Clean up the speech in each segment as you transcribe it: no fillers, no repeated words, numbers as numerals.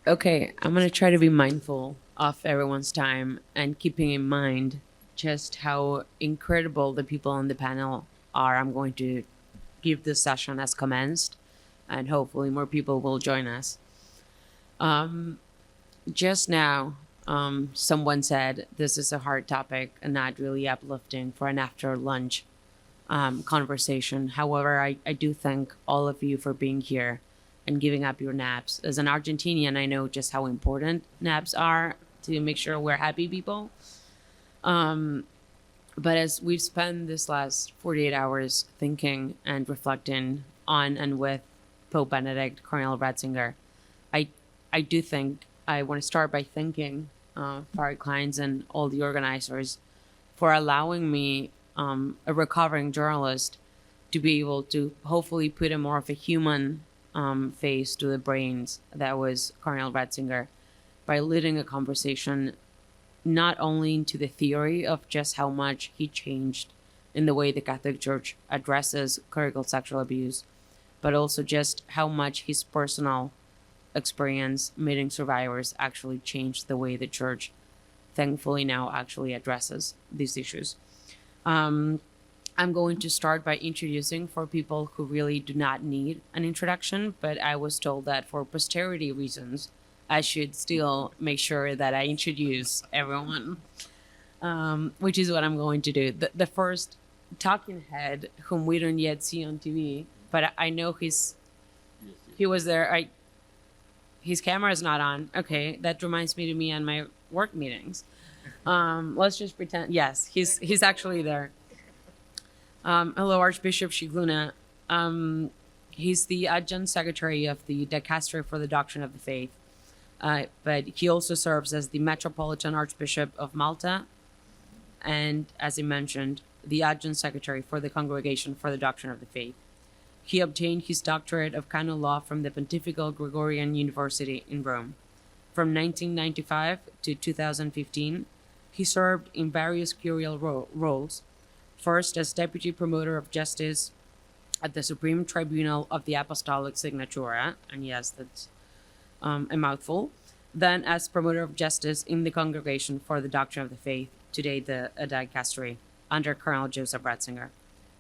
Okay, I'm going to try to be mindful of everyone's time and keeping in mind just how incredible the people on the panel are. I'm going to give this session as commenced, and hopefully more people will join us. Just now, someone said this is a hard topic and not really uplifting for an after lunch conversation. However, I do thank all of you for being here and giving up your naps. As an Argentinian, I know just how important naps are to make sure we're happy people. But as we've spent this last 48 hours thinking and reflecting on and with Pope Benedict, Cardinal Ratzinger, I do think I want to start by thanking Farah Kleins and all the organizers for allowing me, a recovering journalist, to be able to hopefully put a more of a human face to the brains that was Cardinal Ratzinger by leading a conversation not only into the theory of just how much he changed in the way the Catholic Church addresses clerical sexual abuse, but also just how much his personal experience meeting survivors actually changed the way the Church, thankfully now, actually addresses these issues. I'm going to start by introducing for people who really do not need an introduction, but I was told that for posterity reasons, I should still make sure that I introduce everyone, which is what I'm going to do. The first talking head, whom we don't yet see on TV, but I know he was there. His camera is not on. Okay, that reminds me to me on my work meetings. Let's just pretend. Yes, he's actually there. Hello, Archbishop Shigluna. He's the adjunct secretary of the Dicastery for the Doctrine of the Faith, but he also serves as the Metropolitan Archbishop of Malta, and as I mentioned, the adjunct secretary for the Congregation for the Doctrine of the Faith. He obtained his doctorate of canon law from the Pontifical Gregorian University in Rome. From 1995 to 2015, he served in various curial roles, first as Deputy Promoter of Justice at the Supreme Tribunal of the Apostolic Signatura, and yes, that's a mouthful, then as Promoter of Justice in the Congregation for the Doctrine of the Faith, today the Dicastery, under Cardinal Joseph Ratzinger.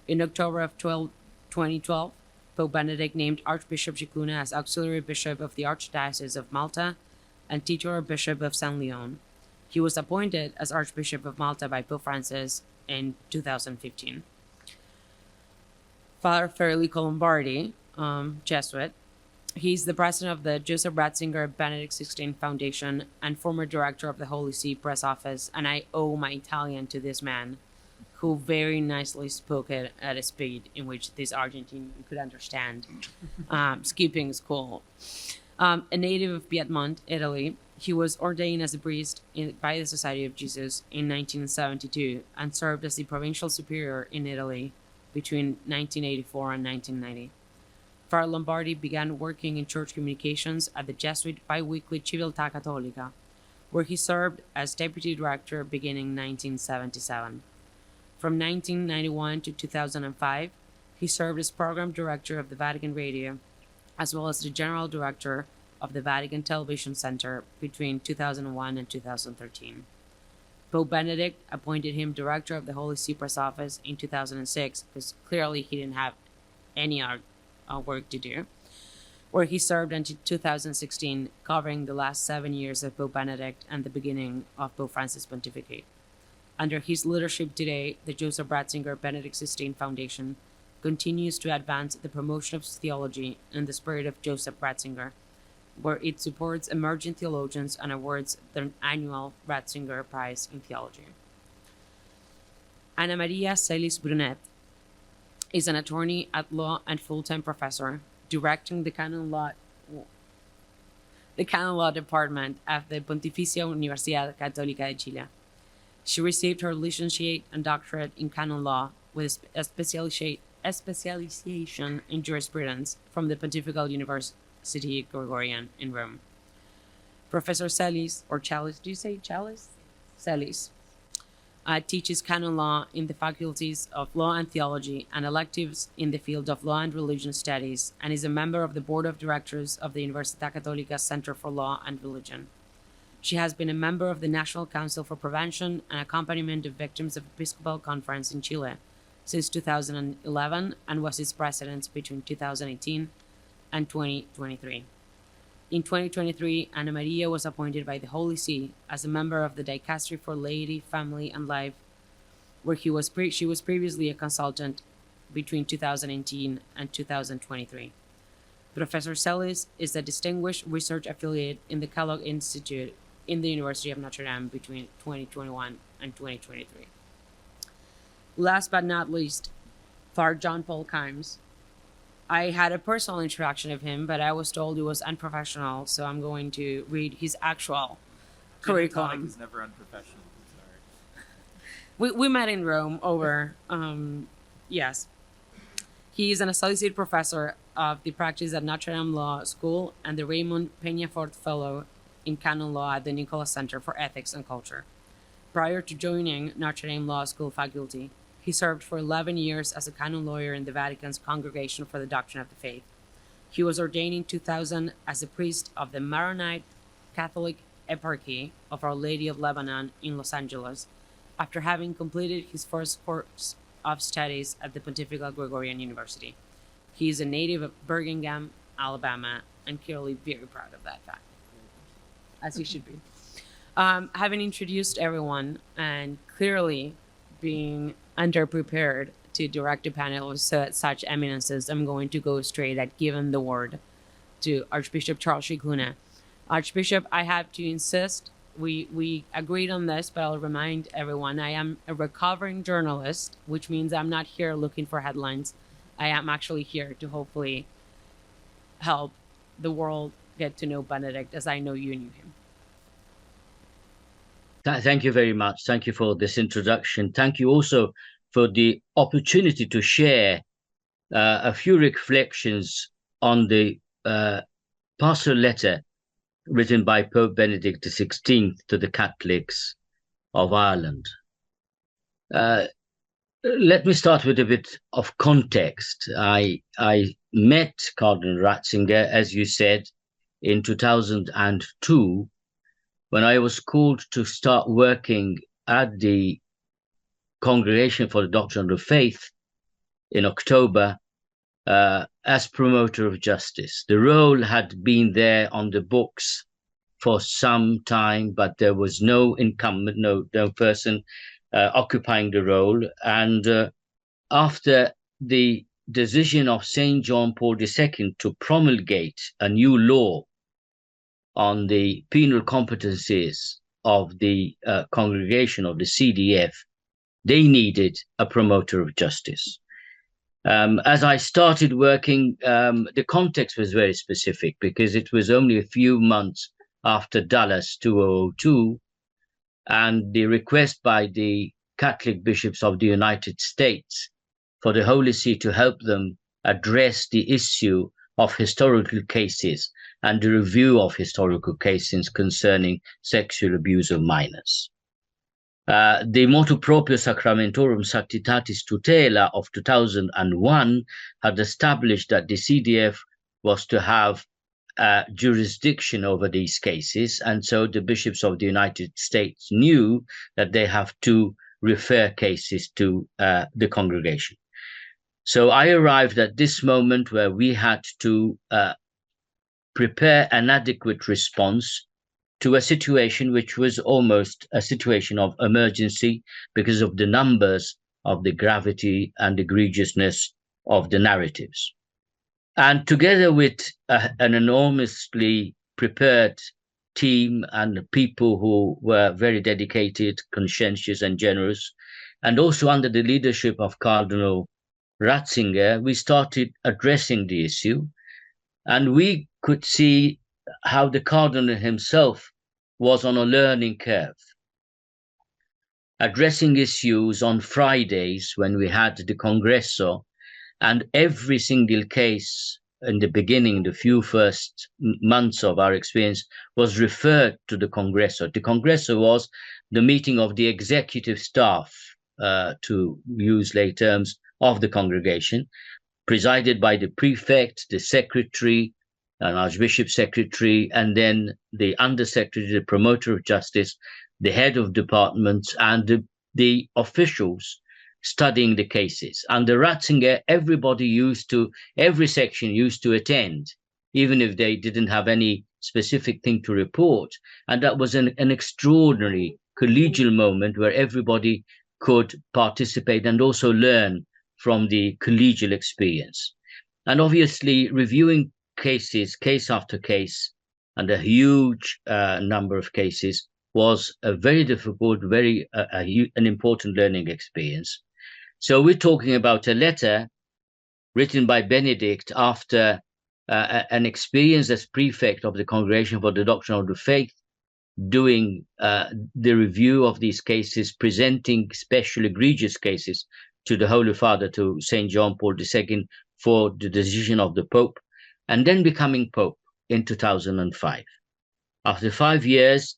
In October of 2012, Pope Benedict named Archbishop Scicluna as Auxiliary Bishop of the Archdiocese of Malta and Titular Bishop of San Leon. He was appointed as Archbishop of Malta by Pope Francis in 2015. Father Federico Lombardi, Jesuit, he's the president of the Joseph Ratzinger Benedict XVI Foundation and former director of the Holy See Press Office, and I owe my Italian to this man, who very nicely spoke it at a speed in which this Argentinian could understand. Skipping school. A native of Piedmont, Italy, he was ordained as a priest by the Society of Jesus in 1972 and served as the provincial superior in Italy between 1984 and 1990. Fra Lombardi began working in church communications at the Jesuit biweekly Civiltà Cattolica, where he served as deputy director beginning 1977. From 1991 to 2005, he served as program director of the Vatican Radio, as well as the general director of the Vatican Television Center between 2001 and 2013. Pope Benedict appointed him director of the Holy See Press Office in 2006, because clearly he didn't have any work to do, where he served until 2016, covering the last 7 years of Pope Benedict and the beginning of Pope Francis' pontificate. Under his leadership today, the Joseph Ratzinger Benedict XVI Foundation continues to advance the promotion of theology in the spirit of Joseph Ratzinger, where it supports emerging theologians and awards the annual Ratzinger Prize in Theology. Ana Maria Celis Brunet is an attorney at law and full-time professor, directing the canon law department at the Pontificia Universidad Católica de Chile. She received her licentiate and doctorate in canon law with a specialization in jurisprudence from the Pontifical University Gregorian in Rome. Professor Celis, or Chalice, do you say Chalice? Celis, teaches canon law in the faculties of law and theology and electives in the field of law and religion studies, and is a member of the board of directors of the Universidad Católica Center for Law and Religion. She has been a member of the National Council for Prevention and Accompaniment of Victims of Episcopal Conference in Chile since 2011 and was its president between 2018 and 2023. In 2023, Ana Maria was appointed by the Holy See as a member of the Dicastery for Laity, Family, and Life, where she was previously a consultant between 2018 and 2023. Professor Celis is a distinguished research affiliate in the Kellogg Institute in the University of Notre Dame between 2021 and 2023. Last but not least, Father John Paul Kimes. I had a personal introduction of him, but I was told it was unprofessional, so I'm going to read his actual curriculum. Is never unprofessional. Sorry. We met in Rome over, yes. He is an associate professor of the practice at Notre Dame Law School and the Raymond Peñafort Fellow in Canon Law at the Nicholas Center for Ethics and Culture. Prior to joining Notre Dame Law School faculty, he served for 11 years as a canon lawyer in the Vatican's Congregation for the Doctrine of the Faith. He was ordained in 2000 as a priest of the Maronite Catholic Eparchy of Our Lady of Lebanon in Los Angeles, after having completed his first course of studies at the Pontifical Gregorian University. He is a native of Birmingham, Alabama, and clearly very proud of that fact, as he should be. Having introduced everyone and clearly being underprepared to direct a panel of such eminences, I'm going to go straight at giving the word to Archbishop Charles Scicluna. Archbishop, I have to insist, we agreed on this, but I'll remind everyone, I am a recovering journalist, which means I'm not here looking for headlines. I am actually here to hopefully help the world get to know Benedict as I know you knew him. Thank you very much. Thank you for this introduction. Thank you also for the opportunity to share a few reflections on the pastoral letter written by Pope Benedict XVI to the Catholics of Ireland. Let me start with a bit of context. I met Cardinal Ratzinger, as you said, in 2002, when I was called to start working at the Congregation for the Doctrine of the Faith in October as promoter of justice. The role had been there on the books for some time, but there was no incumbent, no person occupying the role. And after the decision of St. John Paul II to promulgate a new law on the penal competencies of the congregation of the CDF, they needed a promoter of justice. As I started working, the context was very specific because it was only a few months after Dallas 2002, and the request by the Catholic bishops of the United States for the Holy See to help them address the issue of historical cases and the review of historical cases concerning sexual abuse of minors. The Motu Proprio Sacramentorum Sanctitatis Tutela of 2001 had established that the CDF was to have jurisdiction over these cases, and so the bishops of the United States knew that they have to refer cases to the congregation. So I arrived at this moment where we had to prepare an adequate response to a situation which was almost a situation of emergency because of the numbers, of the gravity and egregiousness of the narratives. And together with an enormously prepared team and people who were very dedicated, conscientious and generous, and also under the leadership of Cardinal Ratzinger, we started addressing the issue. And we could see how the Cardinal himself was on a learning curve, addressing issues on Fridays when we had the Congresso, and every single case in the beginning, the few first months of our experience, was referred to the Congresso. The Congresso was the meeting of the executive staff, to use lay terms, of the congregation, presided by the prefect, the secretary, an archbishop secretary, and then the undersecretary, the promoter of justice, the head of departments, and the officials studying the cases. Under Ratzinger, every section used to attend, even if they didn't have any specific thing to report. And that was an extraordinary collegial moment where everybody could participate and also learn from the collegial experience. And obviously, reviewing cases, case after case, and a huge number of cases was a very difficult, an important learning experience. So we're talking about a letter written by Benedict after an experience as prefect of the Congregation for the Doctrine of the Faith, doing the review of these cases, presenting special egregious cases to the Holy Father, to St. John Paul II, for the decision of the Pope, and then becoming Pope in 2005. After 5 years,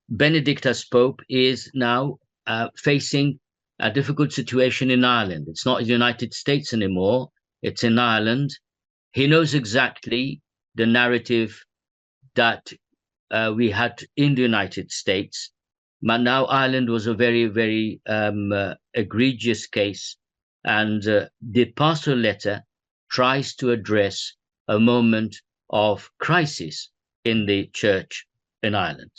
Benedict as Pope is now facing a difficult situation in Ireland. It's not the United States anymore, it's in Ireland. He knows exactly the narrative that we had in the United States, but now Ireland was a very, very egregious case, and the pastoral letter tries to address a moment of crisis in the church in Ireland.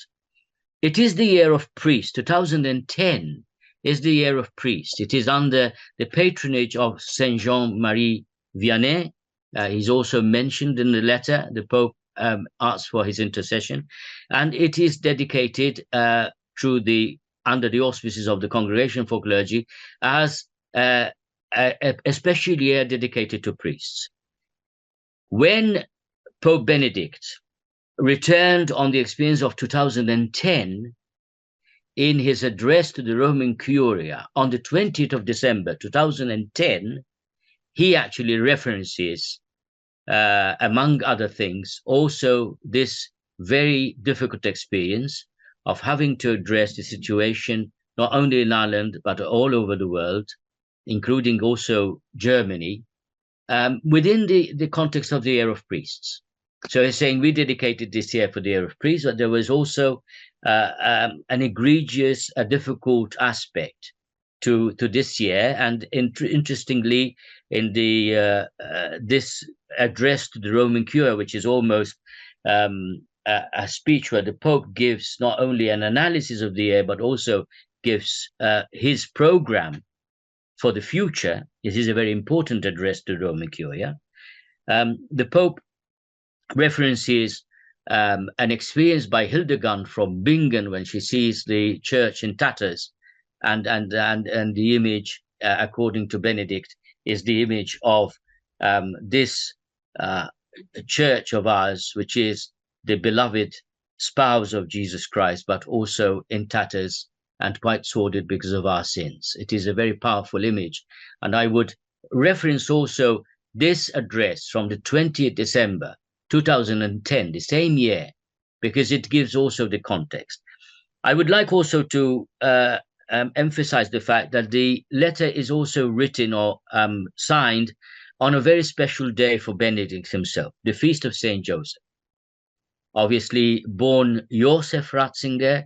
It is the year of priests. 2010 is the year of priests. It is under the patronage of Saint Jean-Marie Vianney. He's also mentioned in the letter. The Pope asked for his intercession, and it is dedicated under the auspices of the Congregation for Clergy as a special year dedicated to priests. When Pope Benedict returned on the experience of 2010, in his address to the Roman Curia on the 20th of December 2010, he actually references, among other things, also this very difficult experience of having to address the situation not only in Ireland, but all over the world, including also Germany, within the context of the year of priests. So he's saying we dedicated this year for the year of priests, but there was also an egregious, a difficult aspect to this year. And interestingly, in the this address to the Roman Curia, which is almost a speech where the Pope gives not only an analysis of the year, but also gives his program for the future. It is a very important address to the Roman Curia. The Pope references an experience by Hildegard from Bingen when she sees the church in tatters, and the image, according to Benedict, is the image of this church of ours, which is the beloved spouse of Jesus Christ, but also in tatters and quite sordid because of our sins. It is a very powerful image. And I would reference also this address from the 20th December 2010, the same year, because it gives also the context. I would like also to emphasize the fact that the letter is also written or signed on a very special day for Benedict himself, the feast of Saint Joseph. Obviously, born Joseph Ratzinger,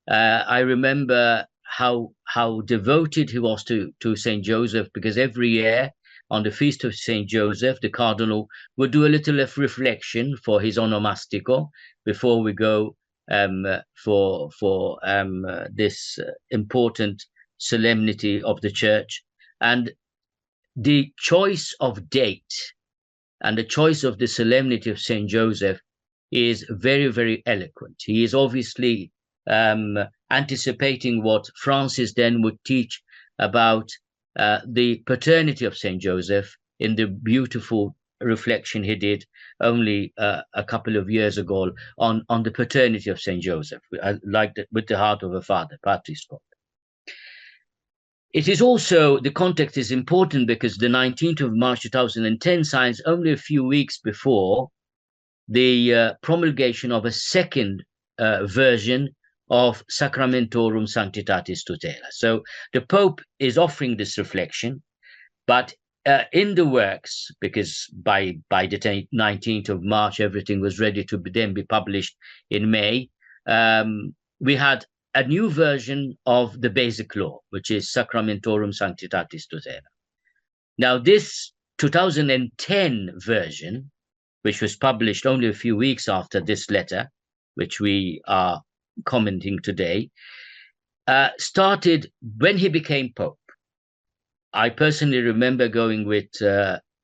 I remember how devoted he was to Saint Joseph, because every year on the feast of Saint Joseph, the cardinal would do a little reflection for his onomastico before we go for this important solemnity of the church. And the choice of date and the choice of the solemnity of Saint Joseph is very, very eloquent. He is obviously anticipating what Francis then would teach about the paternity of Saint Joseph in the beautiful reflection he did only a couple of years ago on the paternity of Saint Joseph. I liked it, with the heart of a father, Patris Corde. It is also, the context is important because the 19th of March 2010 signs only a few weeks before the promulgation of a second version of Sacramentorum Sanctitatis Tutela. So the Pope is offering this reflection, but in the works, because by the 19th of March, everything was ready to then be published in May, we had a new version of the basic law, which is Sacramentorum Sanctitatis Tutela. Now, this 2010 version, which was published only a few weeks after this letter, which we are commenting today, started when he became Pope. I personally remember going with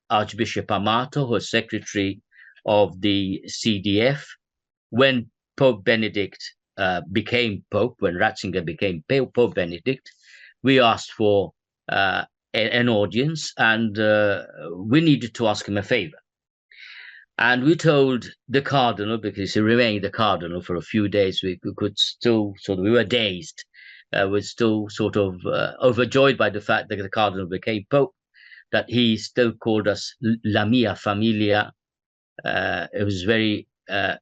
Archbishop Amato, who was secretary of the CDF, when Pope Benedict became Pope, when Ratzinger became Pope Benedict. We asked for an audience, and we needed to ask him a favor. And we told the cardinal, because he remained the cardinal for a few days, we could still we were dazed. We're still sort of overjoyed by the fact that the cardinal became Pope, that he still called us La Mia Familia. It was very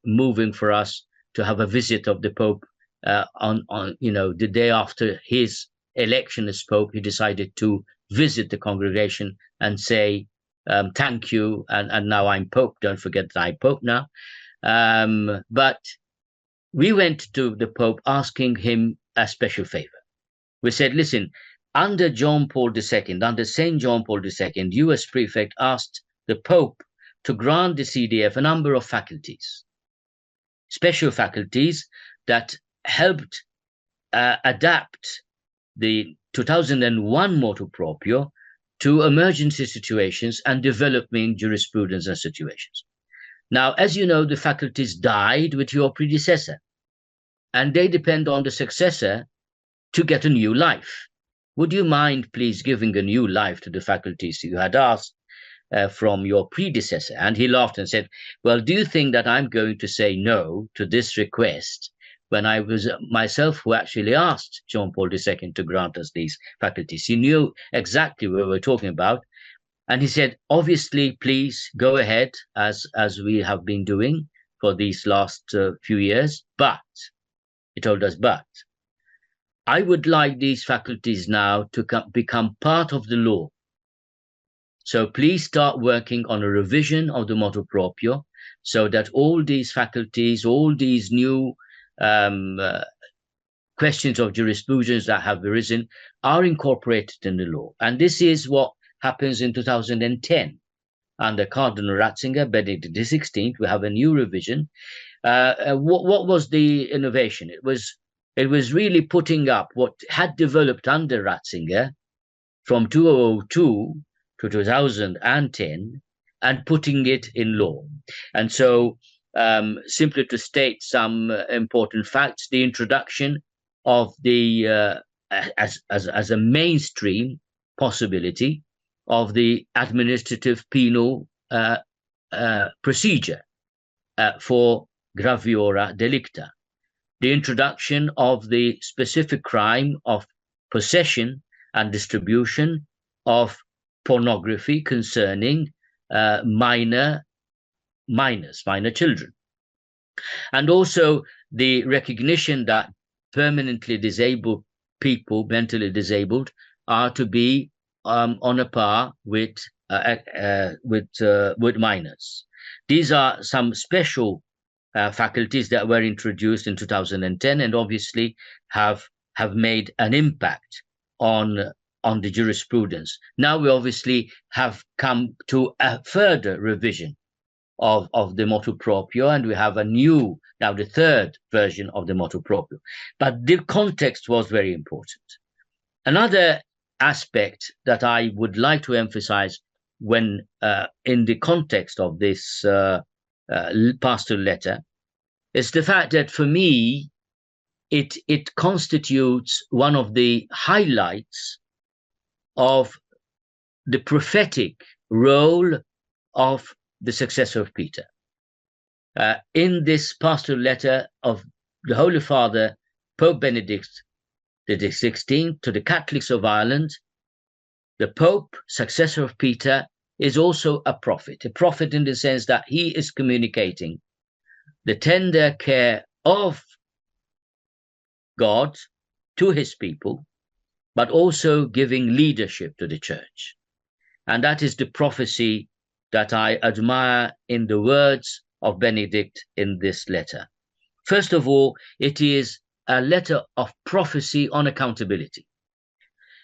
moving for us to have a visit of the Pope on the day after his election as Pope. He decided to visit the congregation and say, thank you, and now I'm Pope. Don't forget that I'm Pope now. But we went to the Pope asking him a special favor. We said, listen, under John Paul II, under St. John Paul II, you as prefect asked the Pope to grant the CDF a number of faculties, special faculties that helped adapt the 2001 motu proprio to emergency situations and developing jurisprudence and situations. Now, as you know, the faculties died with your predecessor, and they depend on the successor to get a new life. Would you mind, please, giving a new life to the faculties you had asked from your predecessor? And he laughed and said, well, do you think that I'm going to say no to this request when I was myself who actually asked John Paul II to grant us these faculties? He knew exactly what we were talking about. And he said, obviously, please go ahead as we have been doing for these last few years. But, he told us, but I would like these faculties now to become part of the law. So please start working on a revision of the motu proprio so that all these faculties, all these new questions of jurisprudence that have arisen are incorporated in the law. And this is what happens in 2010. Under Cardinal Ratzinger, Benedict XVI, we have a new revision. What was the innovation? It was really putting up what had developed under Ratzinger from 2002 to 2010 and putting it in law. And so simply to state some important facts, the introduction of the, as a mainstream possibility of the administrative penal procedure for graviora delicta, the introduction of the specific crime of possession and distribution of pornography concerning minor children, and also the recognition that permanently disabled people, mentally disabled, are to be on a par with minors. These are some special faculties that were introduced in 2010 and obviously have made an impact on the jurisprudence. Now we obviously have come to a further revision of the motu proprio, and we have a new, now the third version of the motu proprio. But the context was very important. Another aspect that I would like to emphasize when in the context of this pastoral letter is the fact that for me, it constitutes one of the highlights of the prophetic role of the successor of Peter. In this pastoral letter of the Holy Father, Pope Benedict XVI, to the Catholics of Ireland, the Pope, successor of Peter, is also a prophet in the sense that he is communicating the tender care of God to his people, but also giving leadership to the church. And that is the prophecy that I admire in the words of Benedict in this letter. First of all, it is a letter of prophecy on accountability.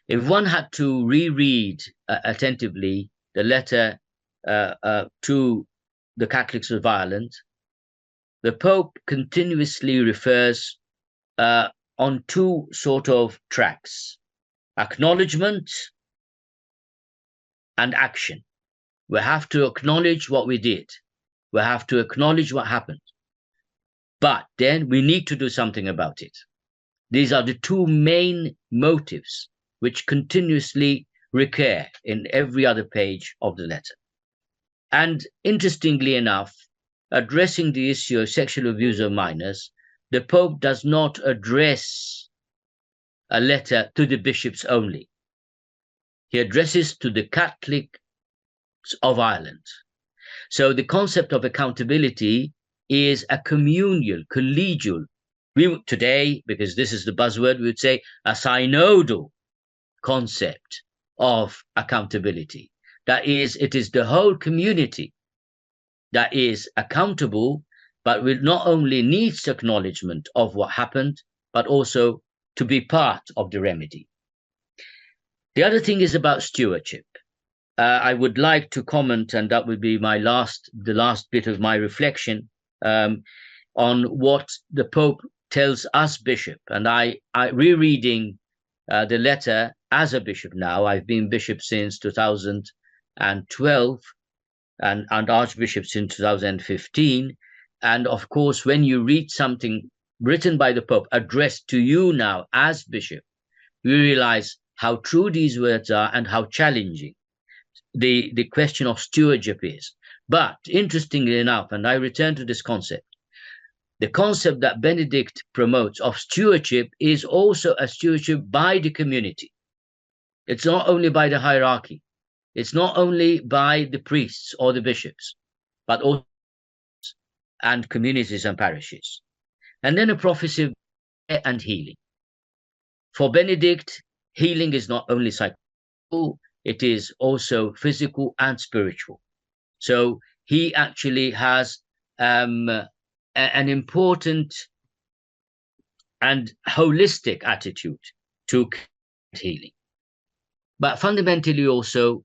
If one had to reread attentively the letter to the Catholics of Ireland, the Pope continuously refers on two sort of tracks: acknowledgement and action. We have to acknowledge what we did. We have to acknowledge what happened. But then we need to do something about it. These are the two main motives which continuously recur in every other page of the letter. And interestingly enough, addressing the issue of sexual abuse of minors, the Pope does not address a letter to the bishops only. He addresses to the Catholics of Ireland. So the concept of accountability is a communal, collegial, today, because this is the buzzword, we would say a synodal concept of accountability. That is, it is the whole community that is accountable, but will not only needs acknowledgement of what happened, but also to be part of the remedy. The other thing is about stewardship. I would like to comment, and that would be the last bit of my reflection on what the Pope tells us bishop. And I rereading the letter as a bishop now. I've been bishop since 2012 and archbishop since 2015. And of course, when you read something written by the Pope addressed to you now as bishop, you realize how true these words are and how challenging the question of stewardship is. But interestingly enough, and I return to this concept, the concept that Benedict promotes of stewardship is also a stewardship by the community. It's not only by the hierarchy. It's not only by the priests or the bishops, but also and communities and parishes. And then a prophecy of care and healing. For Benedict, healing is not only psychological, it is also physical and spiritual. So he actually has an important and holistic attitude to healing. But fundamentally also,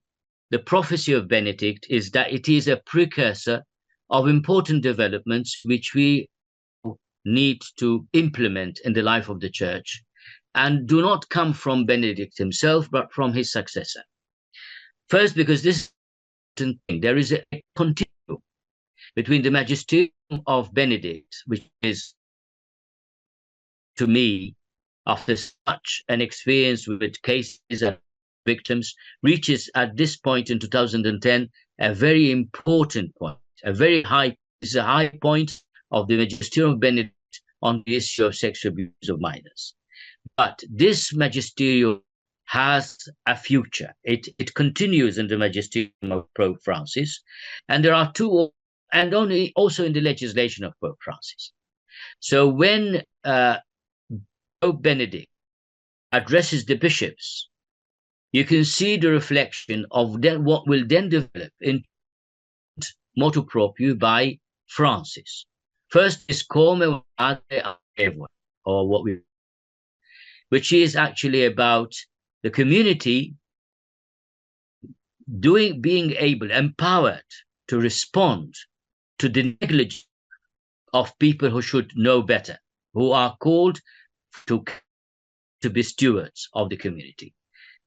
the prophecy of Benedict is that it is a precursor of important developments which we need to implement in the life of the church and do not come from Benedict himself, but from his successor. First, because there is a continuum between the magisterium of Benedict, which is, to me, after such an experience with cases and victims, reaches at this point in 2010 a very important point, a high point of the magisterium of Benedict on the issue of sexual abuse of minors. But this magisterium has a future. It continues in the magisterium of Pope Francis, and there are two, and only also in the legislation of Pope Francis. So when Pope Benedict addresses the bishops, you can see the reflection of then what will then develop in motu proprio by Francis. First is Come Adre, or which is actually about the community being able, empowered to respond to the negligence of people who should know better, who are called to be stewards of the community.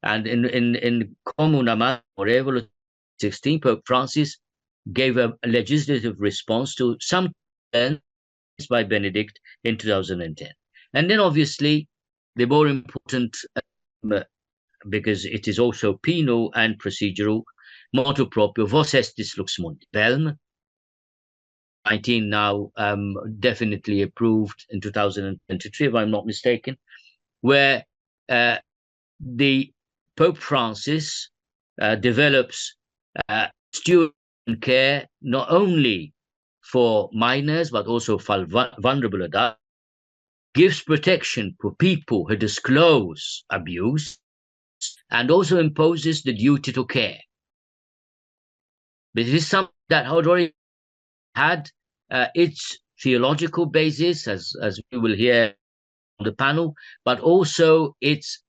And in Comunam Amorevole 16, Pope Francis gave a legislative response to some by Benedict in 2010. And then obviously the more important, because it is also penal and procedural, motu proprio vos estis lux mundi, Belm 19 now definitely approved in 2023, if I'm not mistaken, where the Pope Francis develops steward care not only for minors but also for vulnerable adults, gives protection for people who disclose abuse, and also imposes the duty to care. But it is something that had already had its theological basis, as we will hear on the panel, but also its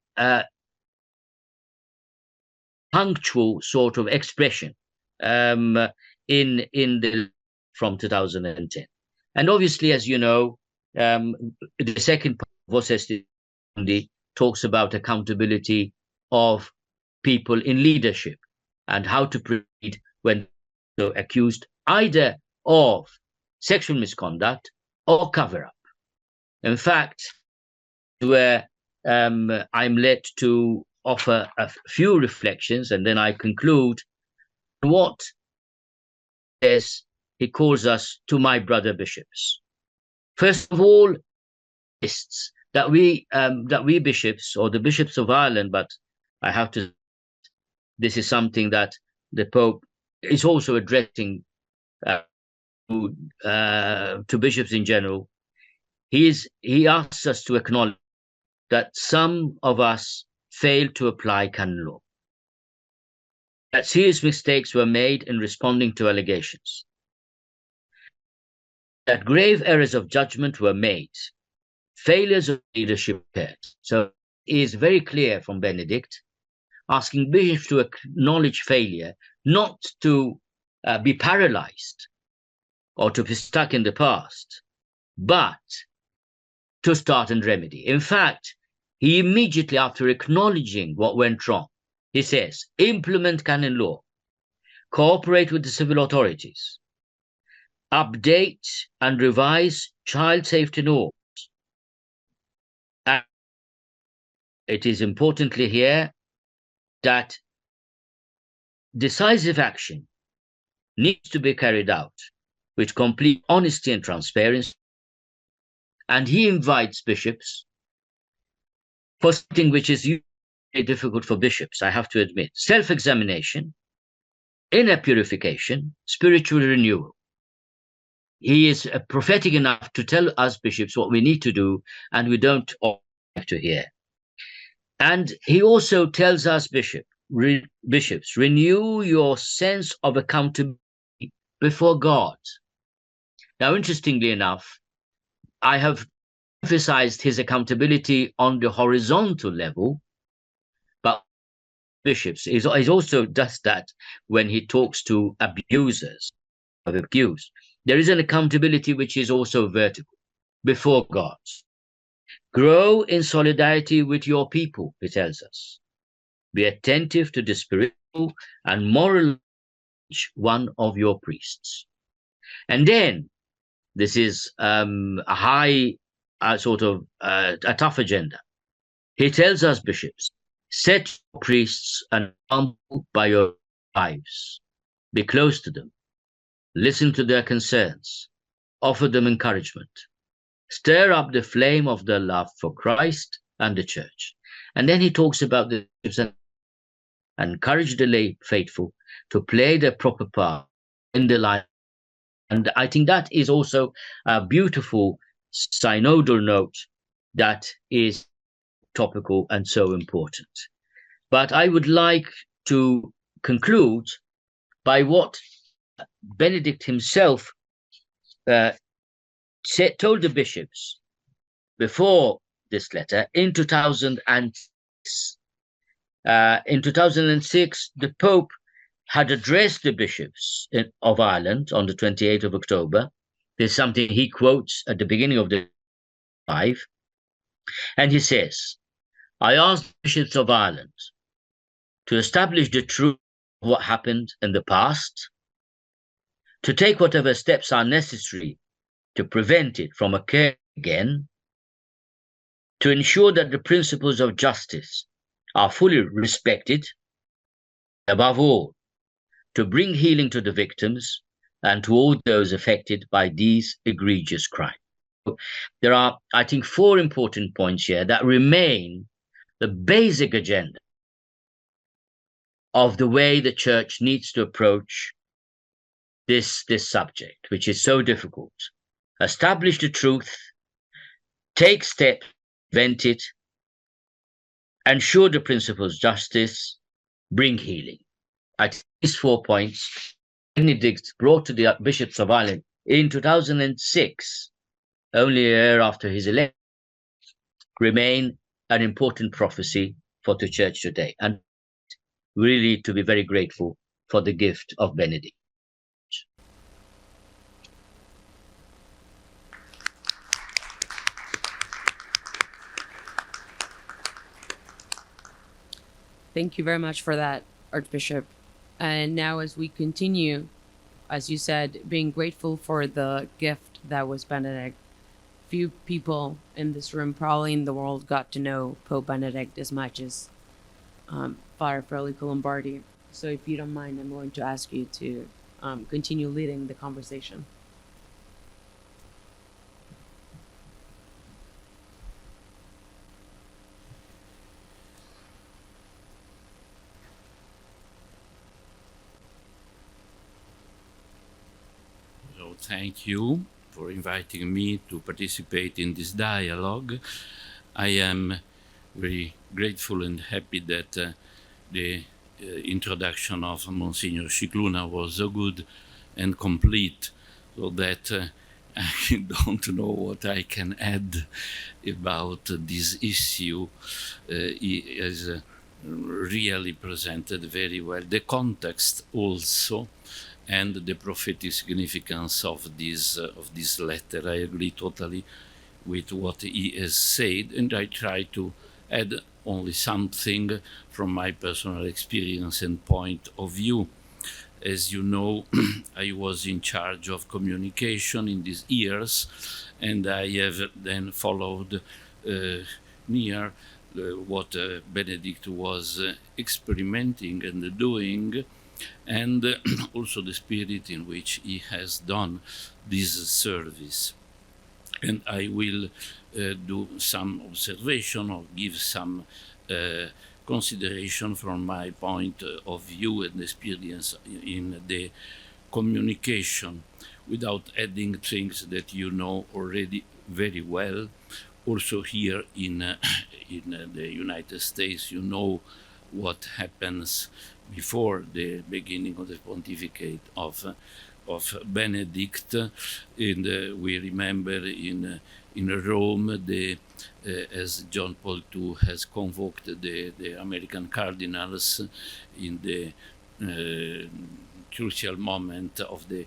punctual sort of expression in the from 2010. And obviously, as you know, the second part of Vostesti talks about accountability of people in leadership and how to proceed when they're accused either of sexual misconduct or cover up. In fact, where I'm led to offer a few reflections, and then I conclude what he calls us to my brother bishops. First of all, that we bishops, or the bishops of Ireland, but I have to, this is something that the Pope is also addressing to bishops in general. He asks us to acknowledge that some of us failed to apply canon law, that serious mistakes were made in responding to allegations, that grave errors of judgment were made, failures of leadership occurred. So it is very clear from Benedict, asking bishops to acknowledge failure, not to be paralyzed or to be stuck in the past, but to start and remedy. In fact, he immediately, after acknowledging what went wrong, he says, implement canon law, cooperate with the civil authorities, update and revise child safety norms. And it is importantly here that decisive action needs to be carried out with complete honesty and transparency. And he invites bishops for something which is usually difficult for bishops, I have to admit: self-examination, inner purification, spiritual renewal. He is prophetic enough to tell us bishops what we need to do, and we don't like to hear. And he also tells us bishops, renew your sense of accountability before God. Now, interestingly enough, I have emphasized his accountability on the horizontal level, but bishops is also does that when he talks to abusers of abuse. There is an accountability which is also vertical before God. Grow in solidarity with your people, he tells us. Be attentive to the spiritual and moral one of your priests. And then, this is a high, a tough agenda. He tells us bishops, set priests an example by your lives. Be close to them. Listen to their concerns. Offer them encouragement. Stir up the flame of their love for Christ and the church. And then he talks about the bishops and encourage the lay faithful to play their proper part in the life. And I think that is also a beautiful synodal note that is topical and so important. But I would like to conclude by what Benedict himself told the bishops before this letter in 2006. In 2006, the Pope had addressed the bishops of Ireland on the 28th of October. There's something he quotes at the beginning of the 5, and he says, I ask the bishops of Ireland to establish the truth of what happened in the past, to take whatever steps are necessary to prevent it from occurring again, to ensure that the principles of justice are fully respected, above all, to bring healing to the victims and to all those affected by these egregious crimes. There are, I think, 4 important points here that remain the basic agenda of the way the Church needs to approach this subject, which is so difficult. Establish the truth, take steps, prevent it, ensure the principles of justice, bring healing. At these 4 points, Benedict brought to the bishops of Ireland in 2006, only a year after his election, remain an important prophecy for the church today. And really to be very grateful for the gift of Benedict. Thank you very much for that, Archbishop. And now, as we continue, as you said, being grateful for the gift that was Benedict, few people in this room, probably in the world, got to know Pope Benedict as much as Father Federico Lombardi. So if you don't mind, I'm going to ask you to continue leading the conversation. So thank you for inviting me to participate in this dialogue. I am very grateful and happy that the introduction of Monsignor Scicluna was so good and complete, so that I don't know what I can add about this issue. He has really presented very well the context also, and the prophetic significance of this letter. I agree totally with what he has said, and I try to add only something from my personal experience and point of view. As you know, I was in charge of communication in these years, and I have then followed near what Benedict was experimenting and doing, and also the spirit in which he has done this service. And I will do some observation or give some consideration from my point of view and experience in the communication, without adding things that you know already very well. Also here in the United States, you know what happens before the beginning of the pontificate of Benedict. And we remember in Rome, as John Paul II has convoked the American cardinals in the crucial moment of the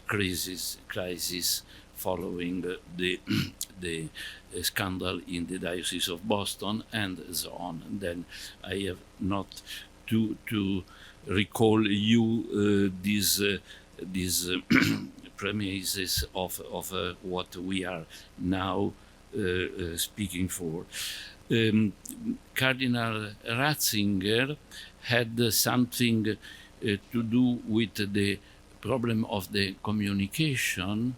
crisis following the scandal in the Diocese of Boston, and so on. And then I have not to recall you these premises of what we are now speaking for. Cardinal Ratzinger had something to do with the problem of the communication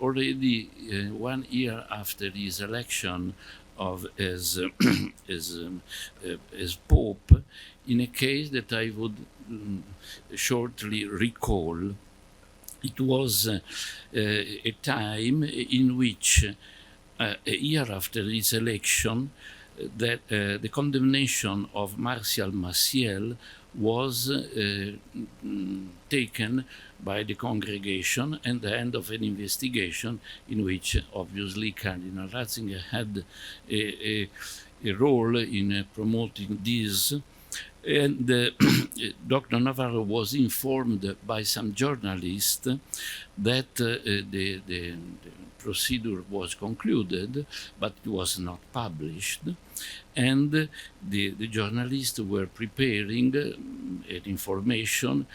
already 1 year after his election as Pope, in a case that I would shortly recall. It was a time in which, a year after his election, that the condemnation of Martial Maciel was taken by the congregation, and the end of an investigation in which obviously Cardinal Ratzinger had a role in promoting this. And Dr. Navarro was informed by some journalists that the procedure was concluded, but it was not published. And the journalists were preparing an information,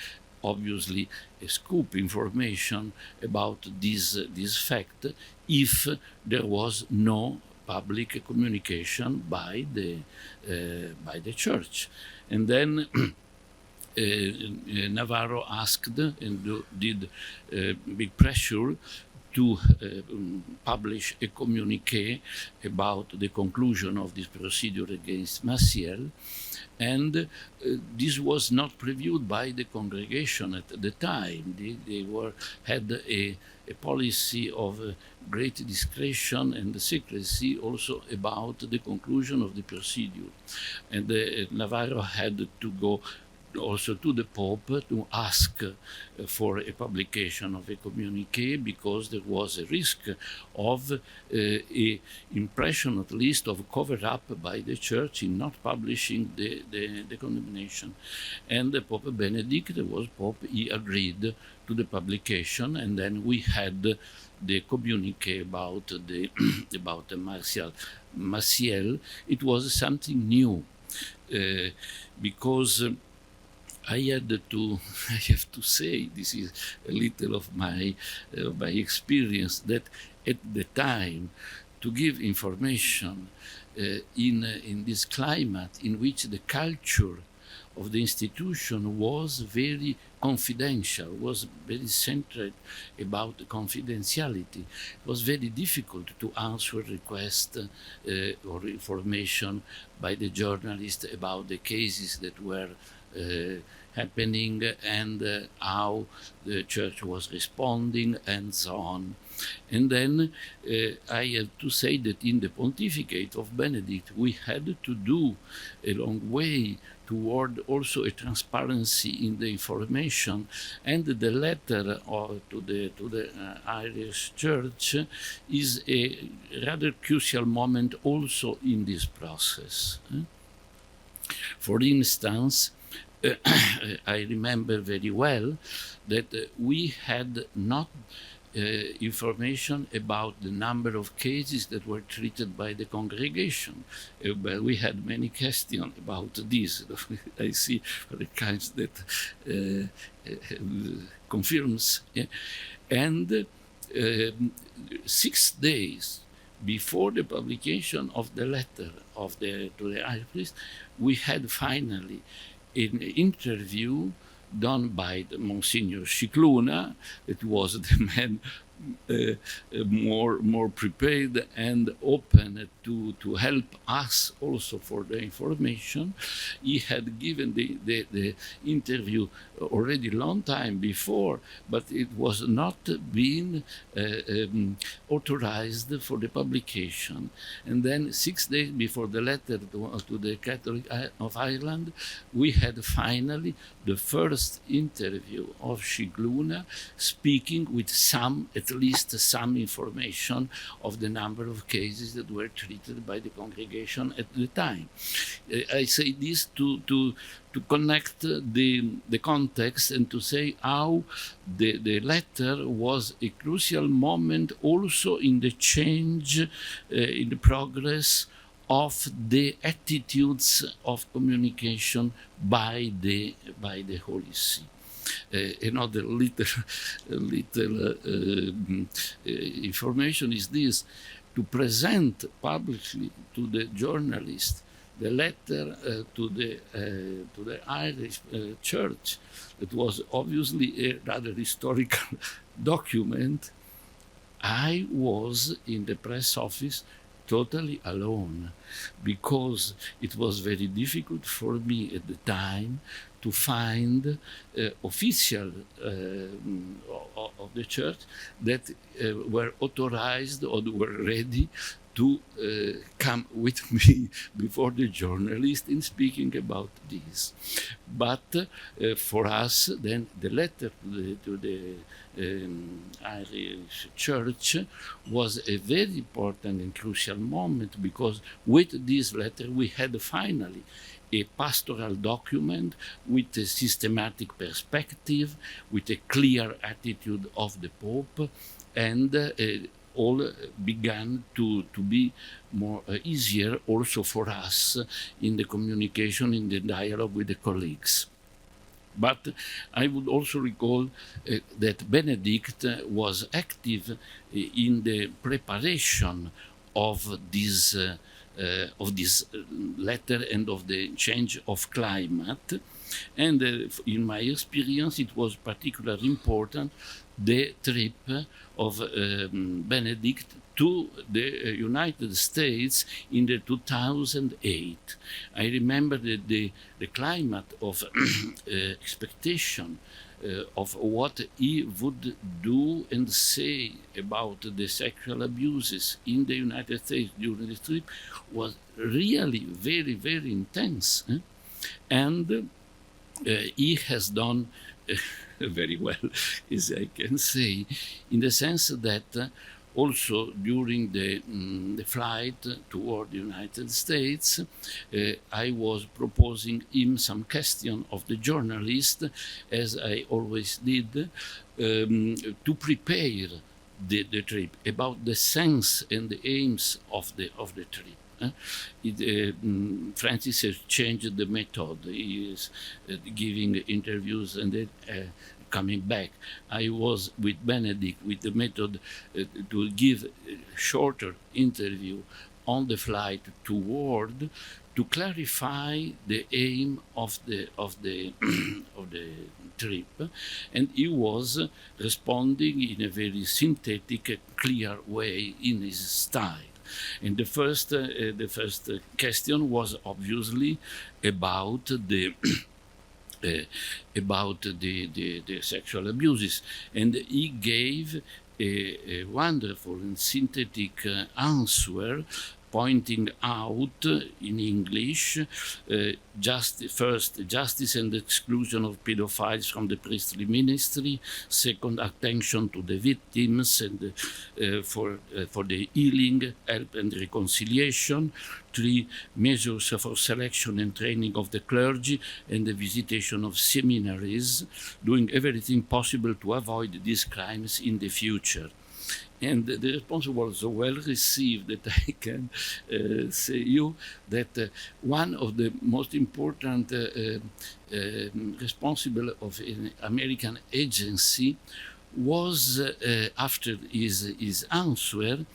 obviously a scoop information about this fact, if there was no public communication by the church. And then Navarro asked and did big pressure to publish a communiqué about the conclusion of this procedure against Maciel. And this was not previewed by the congregation at the time. They had a policy of great discretion and secrecy also about the conclusion of the procedure. And Navarro had to go also to the Pope to ask for a publication of a communiqué, because there was a risk of a impression, at least, of cover-up by the Church in not publishing the condemnation. And the Pope Benedict was Pope, he agreed to the publication, and then we had the communiqué about the about Maciel. It was something new, because I have to say, this is a little of my experience, that at the time, to give information in this climate in which the culture of the institution was very confidential, was very centered about confidentiality. It was very difficult to answer requests or information by the journalists about the cases that were happening and how the Church was responding and so on. And then I have to say that in the pontificate of Benedict, we had to do a long way toward also a transparency in the information, and the letter to the Irish Church is a rather crucial moment also in this process. For instance, I remember very well that we had not information about the number of cases that were treated by the congregation. But we had many questions about this. I see the kinds that confirms. Yeah. And 6 days before the publication of the letter to the Irish priest, we had finally an interview done by Monsignor Scicluna. It was the man more prepared and open to help us also for the information. He had given the interview already long time before, but it was not being authorized for the publication. And then 6 days before the letter to the Catholic of Ireland, we had finally the first interview of Scicluna, speaking with at least some information of the number of cases that were treated by the congregation at the time. I say this to connect the context and to say how the letter was a crucial moment also in the change, in the progress of the attitudes of communication by the Holy See. Another little information is this: to present publicly to the journalist the letter to the Irish Church, that was obviously a rather historical document. I was in the press office totally alone, because it was very difficult for me at the time to find official of the church that were authorized or were ready to come with me before the journalist in speaking about this. But for us, then the letter to the Irish Church was a very important and crucial moment, because with this letter we had finally a pastoral document with a systematic perspective, with a clear attitude of the Pope, and all began to be more easier also for us in the communication, in the dialogue with the colleagues. But I would also recall that Benedict was active in the preparation of this letter and of the change of climate. And in my experience, it was particularly important the trip of Benedict to the United States in the 2008. I remember that the climate of expectation of what he would do and say about the sexual abuses in the United States during the trip was really very, very intense. And he has done very well, as I can say, in the sense that also during the flight toward the United States, I was proposing him some question of the journalist, as I always did, to prepare the trip, about the sense and the aims of the trip. Francis has changed the method. He is giving interviews and coming back. I was with Benedict with the method to give a shorter interview on the flight toward to clarify the aim of the trip, and he was responding in a very synthetic, clear way in his style. And the first question was obviously about the sexual abuses, and he gave a wonderful and synthetic answer, pointing out in English justice and exclusion of pedophiles from the priestly ministry, second, attention to the victims and for the healing, help and reconciliation, three, measures for selection and training of the clergy and the visitation of seminaries, doing everything possible to avoid these crimes in the future. And the response was so well received that I can say you that one of the most important responsible of an American agency was, after his answer,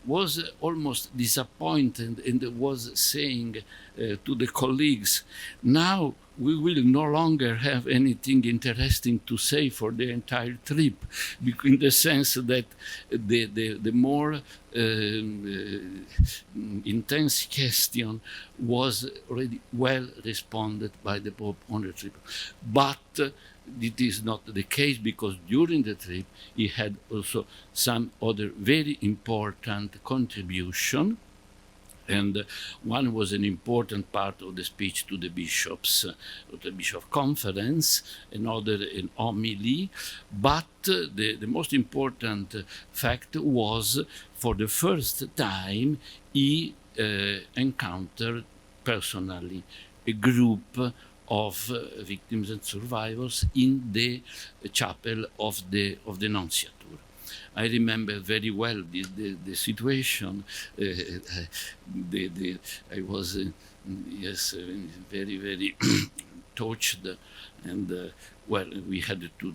was almost disappointed and was saying to the colleagues, now we will no longer have anything interesting to say for the entire trip, in the sense that the more intense question was already well responded by the Pope on the trip. But it is not the case, because during the trip he had also some other very important contribution. And one was an important part of the speech to the bishops, of the bishop conference, another an homily. But the most important fact was, for the first time, he encountered personally a group of victims and survivors in the chapel of the Nunciature. I remember very well the situation. I was, very, very touched, and well, we had to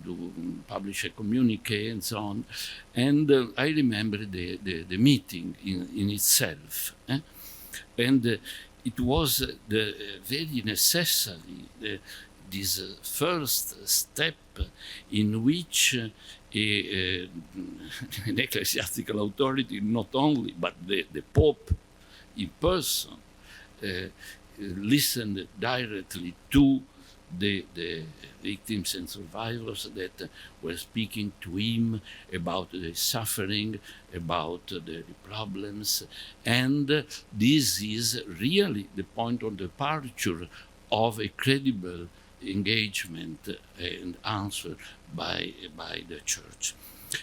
publish a communique and so on. And I remember the meeting in itself. And it was very necessary, this first step in which an ecclesiastical authority, not only, but the Pope in person, listened directly to the victims and survivors that were speaking to him about the suffering, about the problems. And this is really the point of departure of a credible engagement and answer by the Church.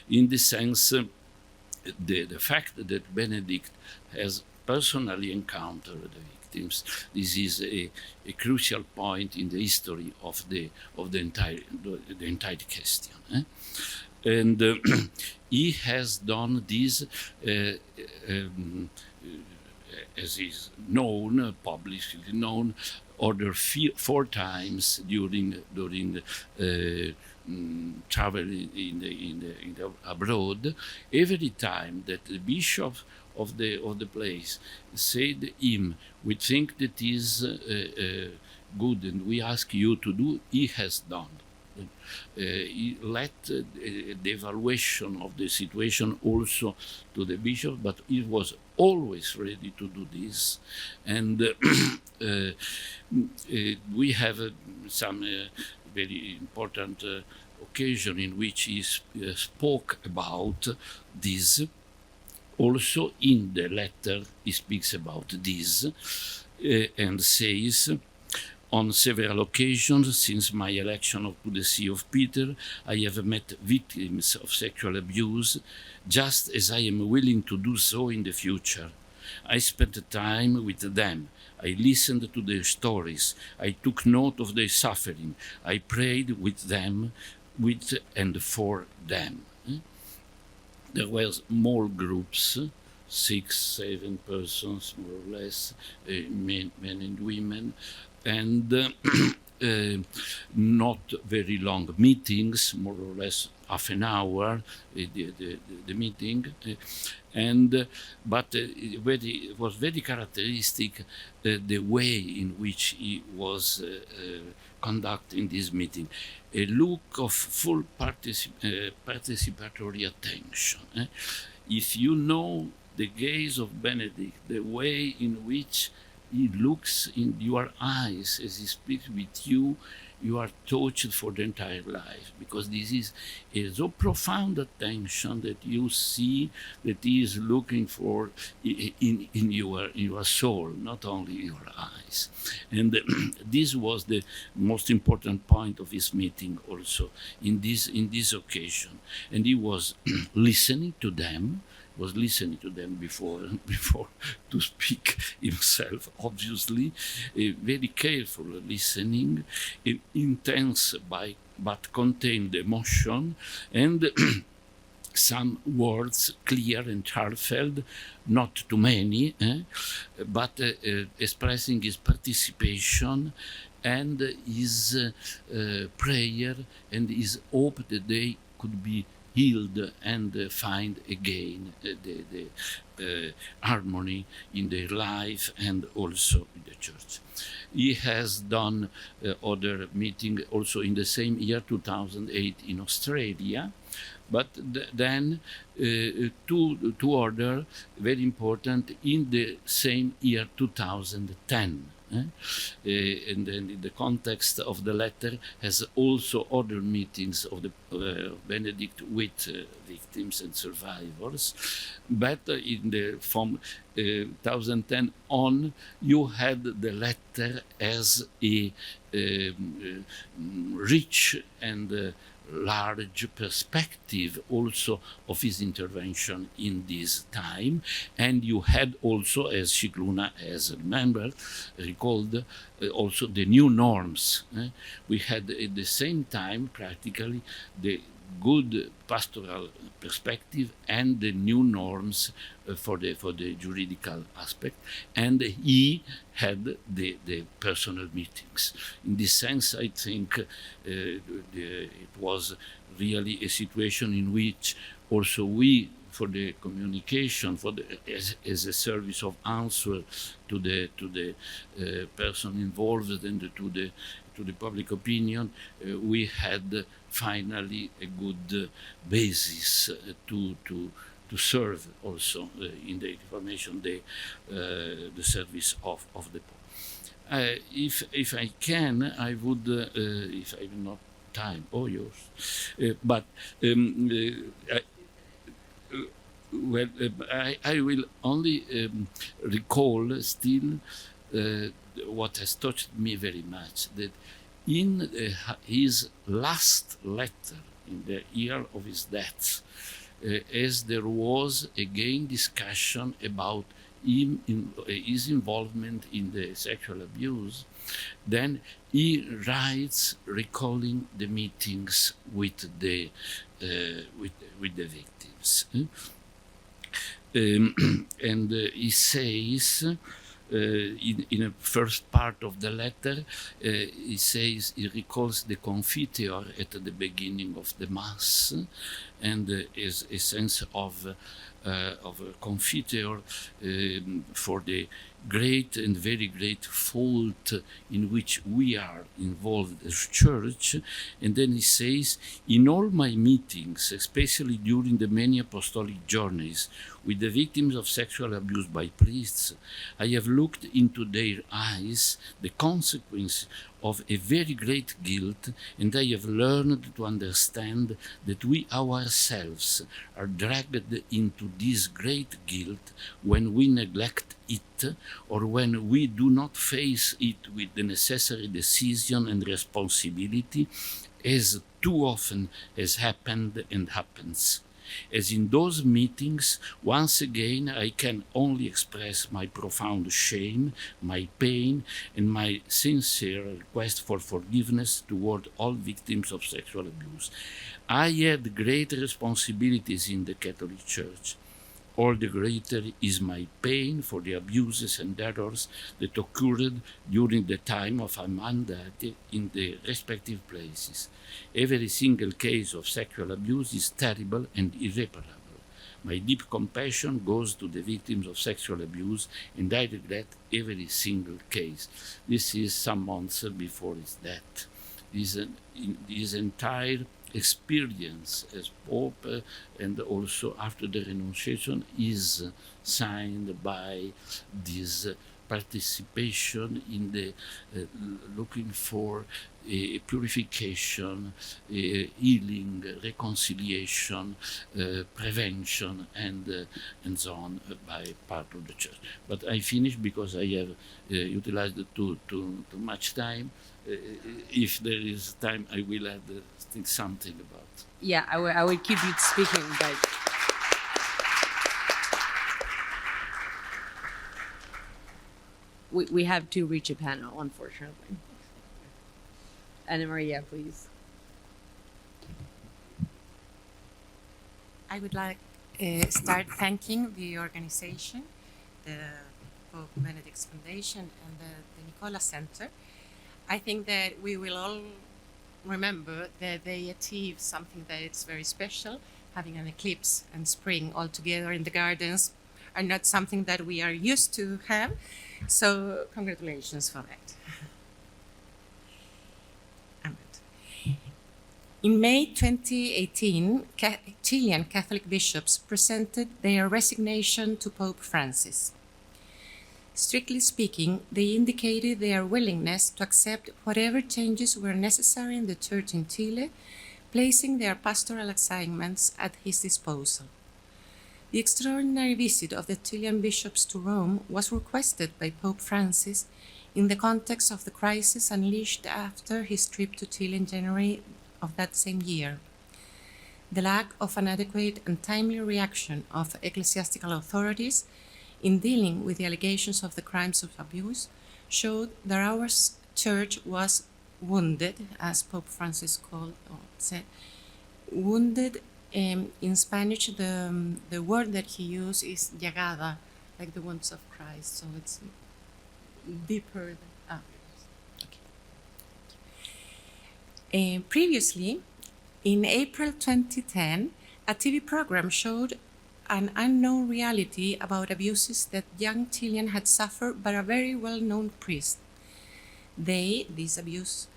In this sense, the fact that Benedict has personally encountered the victims, this is a crucial point in the history of the entire question. And he has done this, as is known, publicly known, order 4 times during travel abroad. Every time that the bishop of the place said him, we think that is good and we ask you to do, he has done. He let the evaluation of the situation also to the bishop, but he was always ready to do this. And we have some very important occasion in which he spoke about this. Also in the letter he speaks about this and says, on several occasions since my election to the See of Peter, I have met victims of sexual abuse, just as I am willing to do so in the future. I spent time with them. I listened to their stories. I took note of their suffering. I prayed with them, with and for them. There were small groups, 6, 7 persons, more or less, men and women, and not very long meetings, more or less half an hour, the meeting, but it was very characteristic the way in which he was conducting this meeting. A look of full participatory attention. If you know the gaze of Benedict, the way in which he looks in your eyes as he speaks with you, you are touched for the entire life, because this is a so profound attention that you see that he is looking for in your soul, not only your eyes. And this was the most important point of his meeting also in this occasion. And he was listening to them, before to speak himself, obviously, very careful listening, intense but contained emotion, and some words clear and heartfelt, not too many, but expressing his participation and his prayer and his hope that they could be healed and find again the harmony in their life and also in the church. He has done other meeting also in the same year, 2008, in Australia, but then two other very important in the same year, 2010. And then in the context of the letter has also other meetings of the Benedict with victims and survivors. But from 2010 on, you had the letter as a rich and large perspective also of his intervention in this time. And you had also, as Scicluna has recalled, also the new norms. We had at the same time practically the good pastoral perspective and the new norms for the juridical aspect, and he had the personal meetings. In this sense, I think it was really a situation in which also we, for the communication, as a service of answer to the person involved and to the public opinion, we had finally a good basis to serve also in the information, the service of the Pope. If I can, I would, if I have not time, yours, but well, I will only recall still what has touched me very much, that in his last letter, in the year of his death, as there was again discussion about his involvement in the sexual abuse, then he writes recalling the meetings with the victims. And he says, in a first part of the letter, he says he recalls the confiteor at the beginning of the Mass, and is a sense of a confiteor for the great and very great fault in which we are involved as church. And then he says, in all my meetings, especially during the many apostolic journeys with the victims of sexual abuse by priests, I have looked into their eyes the consequence of a very great guilt, and I have learned to understand that we ourselves are dragged into this great guilt when we neglect it, or when we do not face it with the necessary decision and responsibility, as too often has happened and happens. As in those meetings, once again I can only express my profound shame, my pain, and my sincere request for forgiveness toward all victims of sexual abuse. I had great responsibilities in the Catholic Church. All the greater is my pain for the abuses and errors that occurred during the time of my mandate in the respective places. Every single case of sexual abuse is terrible and irreparable. My deep compassion goes to the victims of sexual abuse, and I regret every single case. This is some months before his death. This entire experience as Pope and also after the renunciation is signed by this participation in the looking for purification, healing, reconciliation, prevention, and so on by part of the church. But I finish because I have utilized too much time. If there is time, I will add think something about. Yeah, I would keep you speaking, but we have to reach a panel, unfortunately. Anna Maria, please. I would like start thanking the organization, the Pope Benedict's Foundation, and the Nicola Center. I think that we will all remember that they achieved something that is very special. Having an eclipse and spring all together in the gardens are not something that we are used to have. So congratulations for that. In May 2018, Chilean Catholic bishops presented their resignation to Pope Francis. Strictly speaking, they indicated their willingness to accept whatever changes were necessary in the Church in Chile, placing their pastoral assignments at his disposal. The extraordinary visit of the Chilean bishops to Rome was requested by Pope Francis in the context of the crisis unleashed after his trip to Chile in January of that same year. The lack of an adequate and timely reaction of ecclesiastical authorities in dealing with the allegations of the crimes of abuse showed that our church was wounded, as Pope Francis said. Wounded, in Spanish, the word that he used is llagada, like the wounds of Christ, so it's deeper than previously, in April 2010, a TV program showed an unknown reality about abuses that young Chilean had suffered by a very well-known priest. This abuse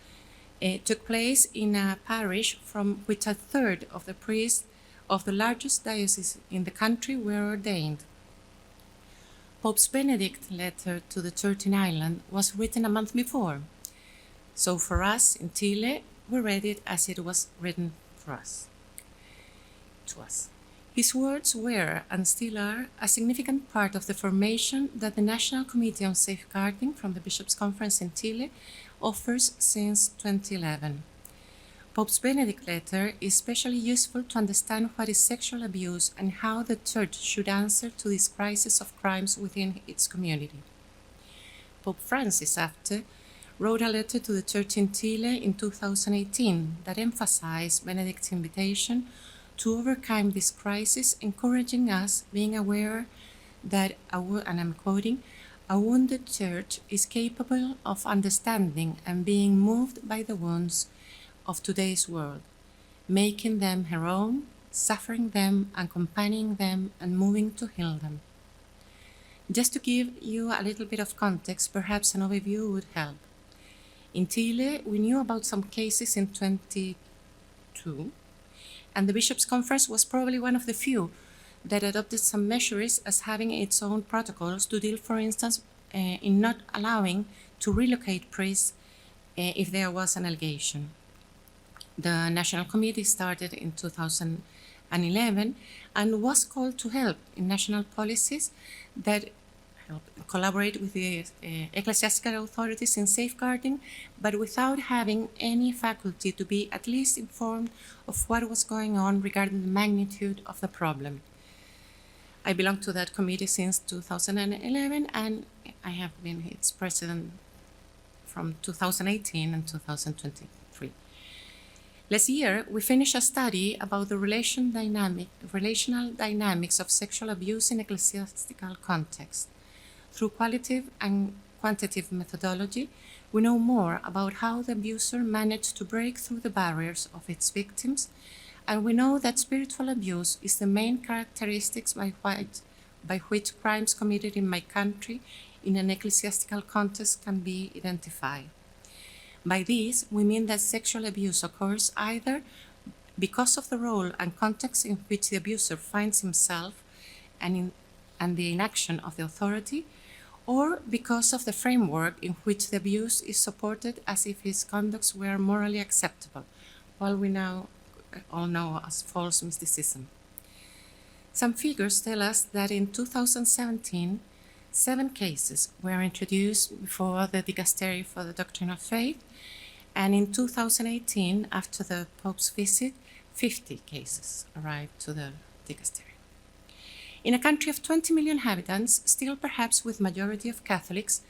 took place in a parish from which a third of the priests of the largest diocese in the country were ordained. Pope Benedict's letter to the Church in Ireland was written a month before. So for us in Chile, we read it as it was written to us. His words were, and still are, a significant part of the formation that the National Committee on Safeguarding from the Bishops' Conference in Chile offers since 2011. Pope Benedict's letter is especially useful to understand what is sexual abuse and how the Church should answer to this crisis of crimes within its community. Pope Francis, after, wrote a letter to the Church in Chile in 2018 that emphasized Benedict's invitation to overcome this crisis, encouraging us, being aware that, and I'm quoting, a wounded church is capable of understanding and being moved by the wounds of today's world, making them her own suffering them, accompanying them, and moving to heal them. Just to give you a little bit of context, perhaps an overview would help. In Chile, we knew about some cases in 2022, and the Bishops' Conference was probably one of the few that adopted some measures as having its own protocols to deal, for instance, in not allowing to relocate priests if there was an allegation. The National Committee started in 2011 and was called to help in national policies that help collaborate with the ecclesiastical authorities in safeguarding, but without having any faculty to be at least informed of what was going on regarding the magnitude of the problem. I belong to that committee since 2011, and I have been its president from 2018 and 2023. Last year, we finished a study about the relational dynamics of sexual abuse in ecclesiastical context. Through qualitative and quantitative methodology, we know more about how the abuser managed to break through the barriers of its victims, and we know that spiritual abuse is the main characteristics by which crimes committed in my country in an ecclesiastical context can be identified. By this, we mean that sexual abuse occurs either because of the role and context in which the abuser finds himself and the inaction of the authority, or because of the framework in which the abuse is supported as if his conduct were morally acceptable, while we now all know as false mysticism. Some figures tell us that in 2017, 7 cases were introduced before the Dicastery for the Doctrine of Faith, and in 2018, after the Pope's visit, 50 cases arrived to the Dicastery. In a country of 20 million inhabitants, still perhaps with majority of Catholics,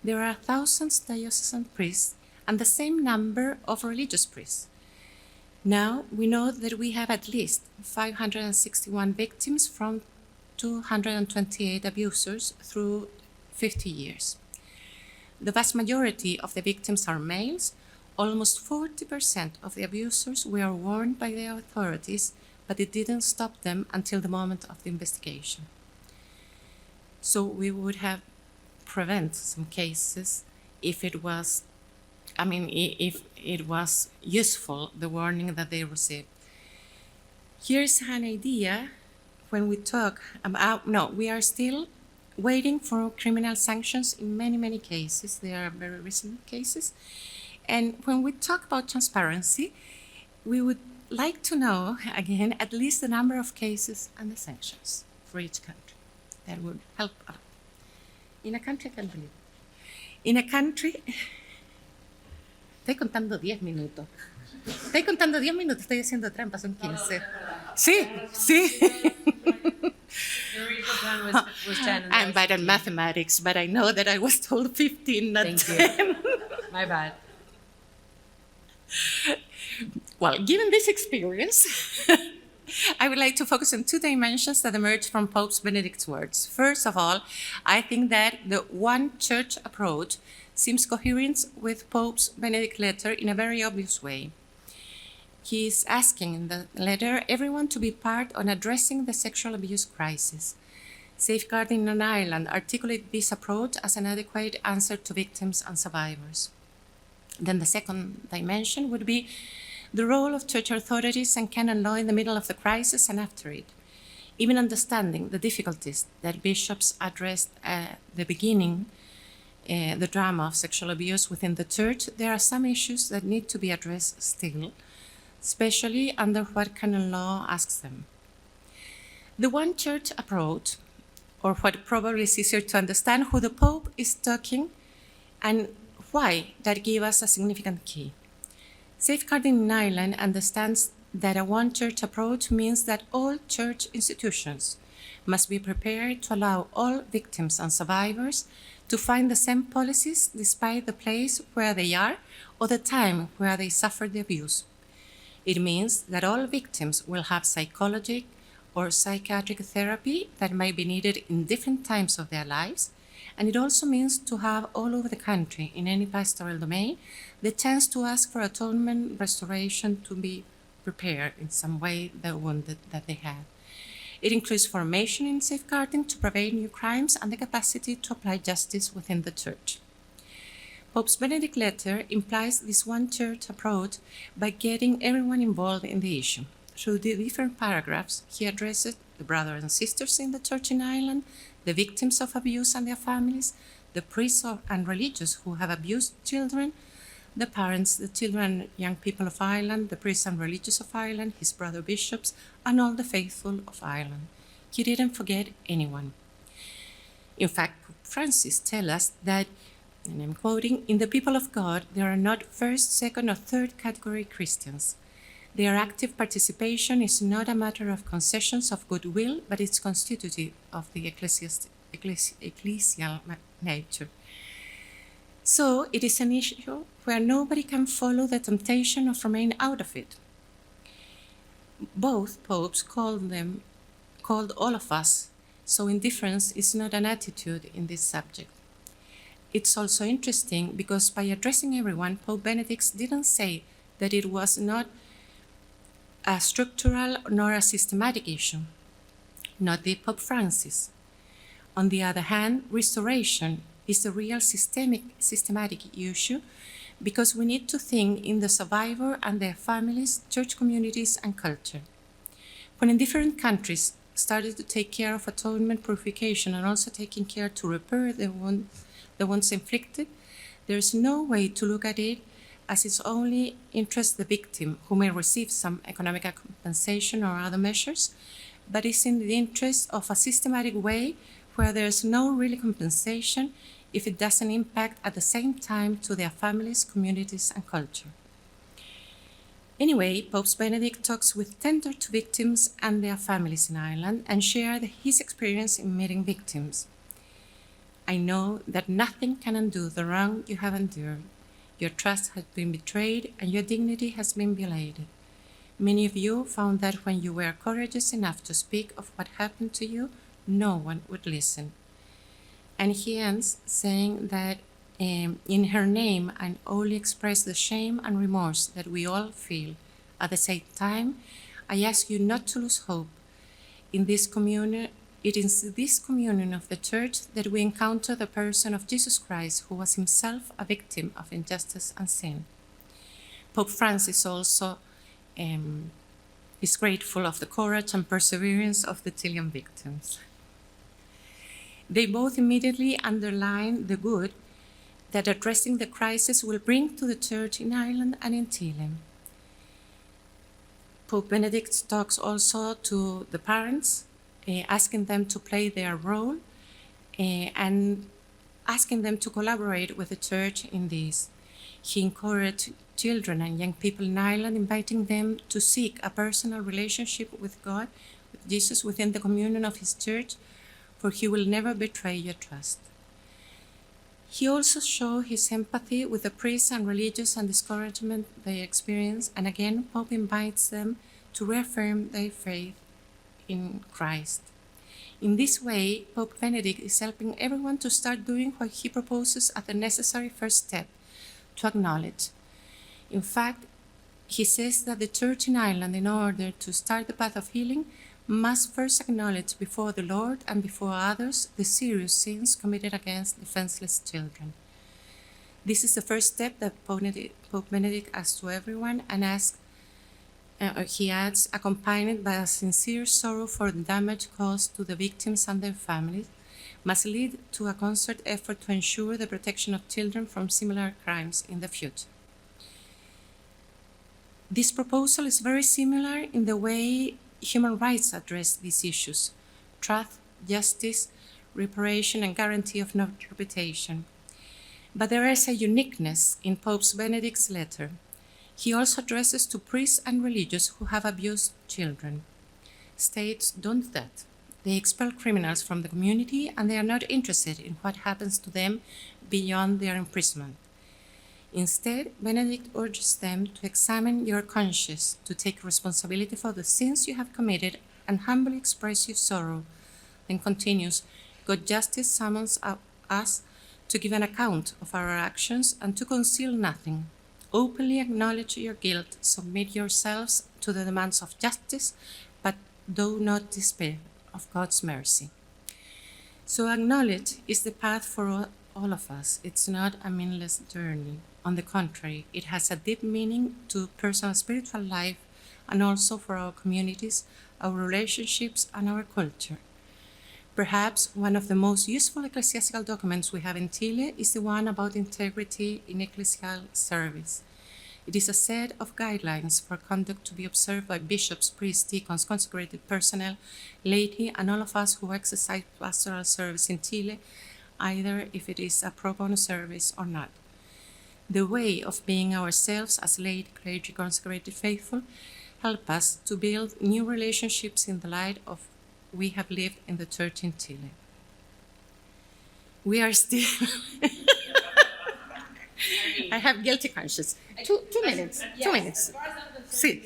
there are thousands of diocesan priests and the same number of religious priests. Now we know that we have at least 561 victims from 228 abusers through 50 years. The vast majority of the victims are males. Almost 40% of the abusers were warned by the authorities, but it didn't stop them until the moment of the investigation. So we would have prevented some cases if it was useful, the warning that they received. Here's an idea when we talk about, we are still waiting for criminal sanctions in many, many cases. They are very recent cases. And when we talk about transparency, we would like to know, again, at least the number of cases and the sanctions for each country. That would help a lot. In a country, I can't believe it. In a country, estoy contando 10 minutos. Estoy contando 10 minutos, estoy haciendo trampa, son 15. Sí, sí. Was 10 and I'm bad at mathematics, but I know that I was told 15, not 10. Thank you. My bad. Well, given this experience, I would like to focus on 2 dimensions that emerge from Pope Benedict's words. First of all, I think that the one church approach seems coherent with Pope Benedict's letter in a very obvious way. He is asking in the letter everyone to be part on addressing the sexual abuse crisis. Safeguarding on Ireland articulate this approach as an adequate answer to victims and survivors. Then the second dimension would be the role of church authorities and canon law in the middle of the crisis and after it. Even understanding the difficulties that bishops addressed at the beginning, the drama of sexual abuse within the church, there are some issues that need to be addressed still, especially under what canon law asks them. The one church approach, or what probably is easier to understand, who the Pope is talking and why, that give us a significant key. Safeguarding in Ireland understands that a one church approach means that all church institutions must be prepared to allow all victims and survivors to find the same policies despite the place where they are or the time where they suffered the abuse. It means that all victims will have psychological or psychiatric therapy that might be needed in different times of their lives, and it also means to have all over the country, in any pastoral domain, the chance to ask for atonement restoration to be repair in some way the wound that they have. It includes formation in safeguarding to prevent new crimes and the capacity to apply justice within the Church. Pope Benedict's letter implies this one-church approach by getting everyone involved in the issue. Through the different paragraphs, he addresses the brothers and sisters in the Church in Ireland, the victims of abuse and their families, the priests and religious who have abused children, the parents, the children and young people of Ireland, the priests and religious of Ireland, his brother bishops, and all the faithful of Ireland. He didn't forget anyone. In fact, Pope Francis tells us that, and I'm quoting, "In the people of God, there are not first, second, or third category Christians. Their active participation is not a matter of concessions of goodwill, but it's constitutive of the ecclesial nature. So it is an issue where nobody can follow the temptation of remain out of it." Both popes called all of us, so indifference is not an attitude in this subject. It's also interesting because by addressing everyone, Pope Benedict didn't say that it was not a structural nor a systematic issue. Not the Pope Francis. On the other hand, restoration is a real systematic issue because we need to think in the survivor and their families, church communities, and culture. When in different countries started to take care of atonement, purification, and also taking care to repair the wounds inflicted, there is no way to look at it as it only interests the victim, who may receive some economic compensation or other measures, but is in the interest of a systematic way where there is no real compensation if it doesn't impact at the same time to their families, communities, and culture. Anyway, Pope Benedict talks with tender to victims and their families in Ireland and shared his experience in meeting victims. "I know that nothing can undo the wrong you have endured. Your trust has been betrayed and your dignity has been violated. Many of you found that when you were courageous enough to speak of what happened to you, no one would listen." And he ends saying that in her name, I only express the shame and remorse that we all feel. At the same time, I ask you not to lose hope. In this communion, it is this communion of the Church that we encounter the person of Jesus Christ, who was himself a victim of injustice and sin. Pope Francis also is grateful of the courage and perseverance of the Chilean victims. They both immediately underline the good that addressing the crisis will bring to the Church in Ireland and in Chile. Pope Benedict talks also to the parents, asking them to play their role and asking them to collaborate with the Church in this. He encouraged children and young people in Ireland, inviting them to seek a personal relationship with God, with Jesus, within the communion of his Church, for he will never betray your trust. He also showed his empathy with the priests and religious and discouragement they experience, and again, Pope invites them to reaffirm their faith in Christ. In this way, Pope Benedict is helping everyone to start doing what he proposes as the necessary first step, to acknowledge. In fact, he says that the Church in Ireland, in order to start the path of healing, must first acknowledge before the Lord and before others the serious sins committed against defenseless children. This is the first step that Pope Benedict asks to everyone, and he adds, accompanied by a sincere sorrow for the damage caused to the victims and their families, must lead to a concerted effort to ensure the protection of children from similar crimes in the future. This proposal is very similar in the way human rights address these issues: truth, justice, reparation, and guarantee of non-repetition. But there is a uniqueness in Pope Benedict's letter. He also addresses to priests and religious who have abused children. States don't do that. They expel criminals from the community, and they are not interested in what happens to them beyond their imprisonment. Instead, Benedict urges them to examine your conscience, to take responsibility for the sins you have committed, and humbly express your sorrow. Then continues, God's justice summons us to give an account of our actions and to conceal nothing. Openly acknowledge your guilt, submit yourselves to the demands of justice, but do not despair of God's mercy. So acknowledge is the path for all of us. It's not a meaningless journey. On the contrary, it has a deep meaning to personal spiritual life and also for our communities, our relationships, and our culture. Perhaps one of the most useful ecclesiastical documents we have in Chile is the one about integrity in ecclesial service. It is a set of guidelines for conduct to be observed by bishops, priests, deacons, consecrated personnel, laity, and all of us who exercise pastoral service in Chile, either if it is a pro bono service or not. The way of being ourselves as lay, clergy, consecrated faithful help us to build new relationships in the light of we have lived in the church in Chile. We are still... I have guilty conscience. 2 minutes. 2 minutes. Sí.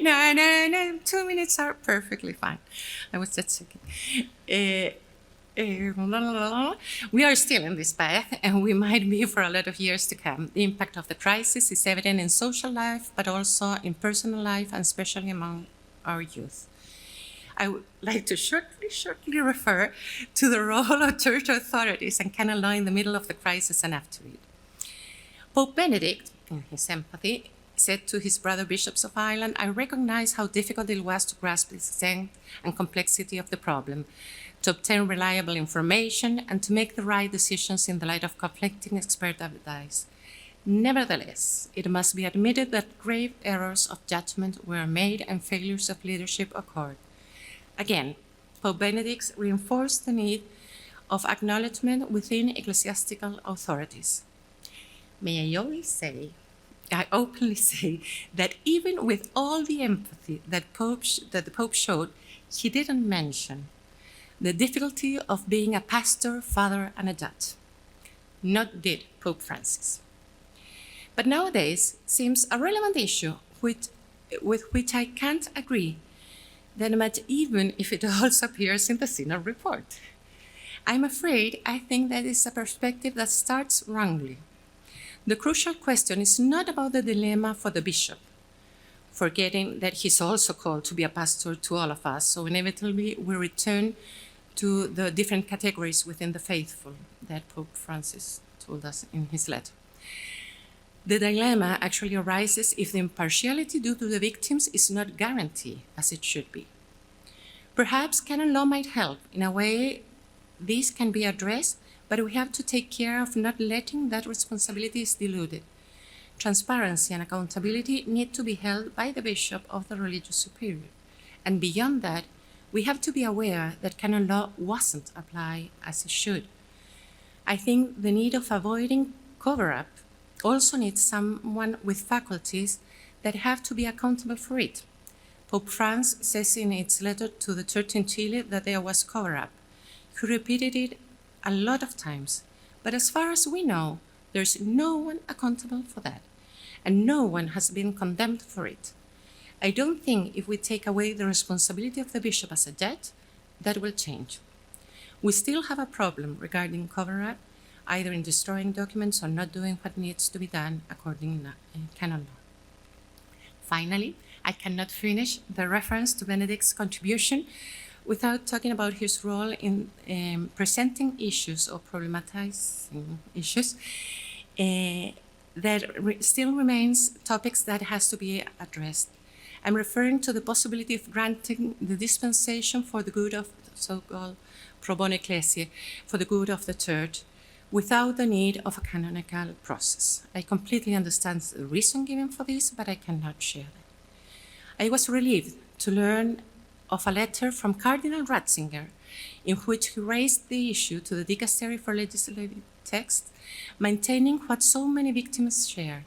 No. 2 minutes are perfectly fine. I was just checking. We are still in this path, and we might be for a lot of years to come. The impact of the crisis is evident in social life, but also in personal life, and especially among our youth. I would like to shortly refer to the role of church authorities and canon law in the middle of the crisis and after it. Pope Benedict, in his empathy, said to his brother bishops of Ireland, "I recognize how difficult it was to grasp the extent and complexity of the problem, to obtain reliable information, and to make the right decisions in the light of conflicting expert advice. Nevertheless, it must be admitted that grave errors of judgment were made and failures of leadership occurred." Again, Pope Benedict reinforced the need of acknowledgement within ecclesiastical authorities. May I openly say that even with all the empathy that the Pope showed, he didn't mention the difficulty of being a pastor, father, and a judge. Not did Pope Francis. But nowadays seems a relevant issue with which I can't agree that much, even if it also appears in the Synod report. I'm afraid I think that is a perspective that starts wrongly. The crucial question is not about the dilemma for the bishop, forgetting that he's also called to be a pastor to all of us, so inevitably we return to the different categories within the faithful that Pope Francis told us in his letter. The dilemma actually arises if the impartiality due to the victims is not guaranteed as it should be. Perhaps canon law might help. In a way, this can be addressed, but we have to take care of not letting that responsibility is diluted. Transparency and accountability need to be held by the bishop of the religious superior. And beyond that, we have to be aware that canon law wasn't applied as it should. I think the need of avoiding cover-up also needs someone with faculties that have to be accountable for it. Pope France says in its letter to the church in Chile that there was cover-up. He repeated it a lot of times, but as far as we know, there's no one accountable for that, and no one has been condemned for it. I don't think if we take away the responsibility of the bishop as a judge, that will change. We still have a problem regarding cover-up, either in destroying documents or not doing what needs to be done according to canon law. Finally, I cannot finish the reference to Benedict's contribution without talking about his role in presenting issues or problematizing issues that still remains topics that has to be addressed. I'm referring to the possibility of granting the dispensation for the good of the so-called pro bono ecclesia, for the good of the church, without the need of a canonical process. I completely understand the reason given for this, but I cannot share that. I was relieved to learn of a letter from Cardinal Ratzinger in which he raised the issue to the Dicastery for Legislative Text, maintaining what so many victims share.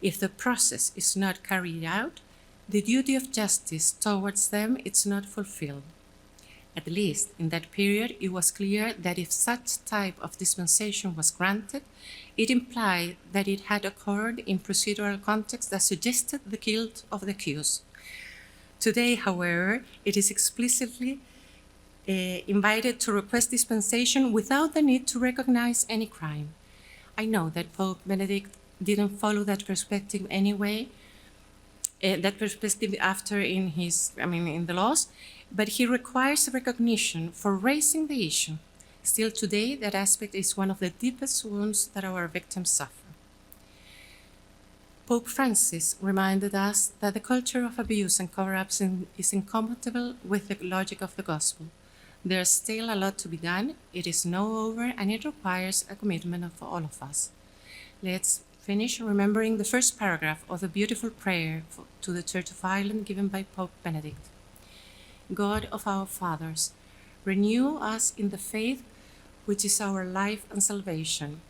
If the process is not carried out, the duty of justice towards them is not fulfilled. At least in that period, it was clear that if such type of dispensation was granted, it implied that it had occurred in procedural context that suggested the guilt of the accused. Today, however, it is explicitly invited to request dispensation without the need to recognize any crime. I know that Pope Benedict didn't follow that perspective anyway, that perspective after in the laws, but he requires recognition for raising the issue. Still today, that aspect is one of the deepest wounds that our victims suffer. Pope Francis reminded us that the culture of abuse and cover-ups is incompatible with the logic of the gospel. There's still a lot to be done, it is not over, and it requires a commitment of all of us. Let's finish remembering the first paragraph of the beautiful prayer to the Church of Ireland given by Pope Benedict. God of our fathers, renew us in the faith which is our life and salvation,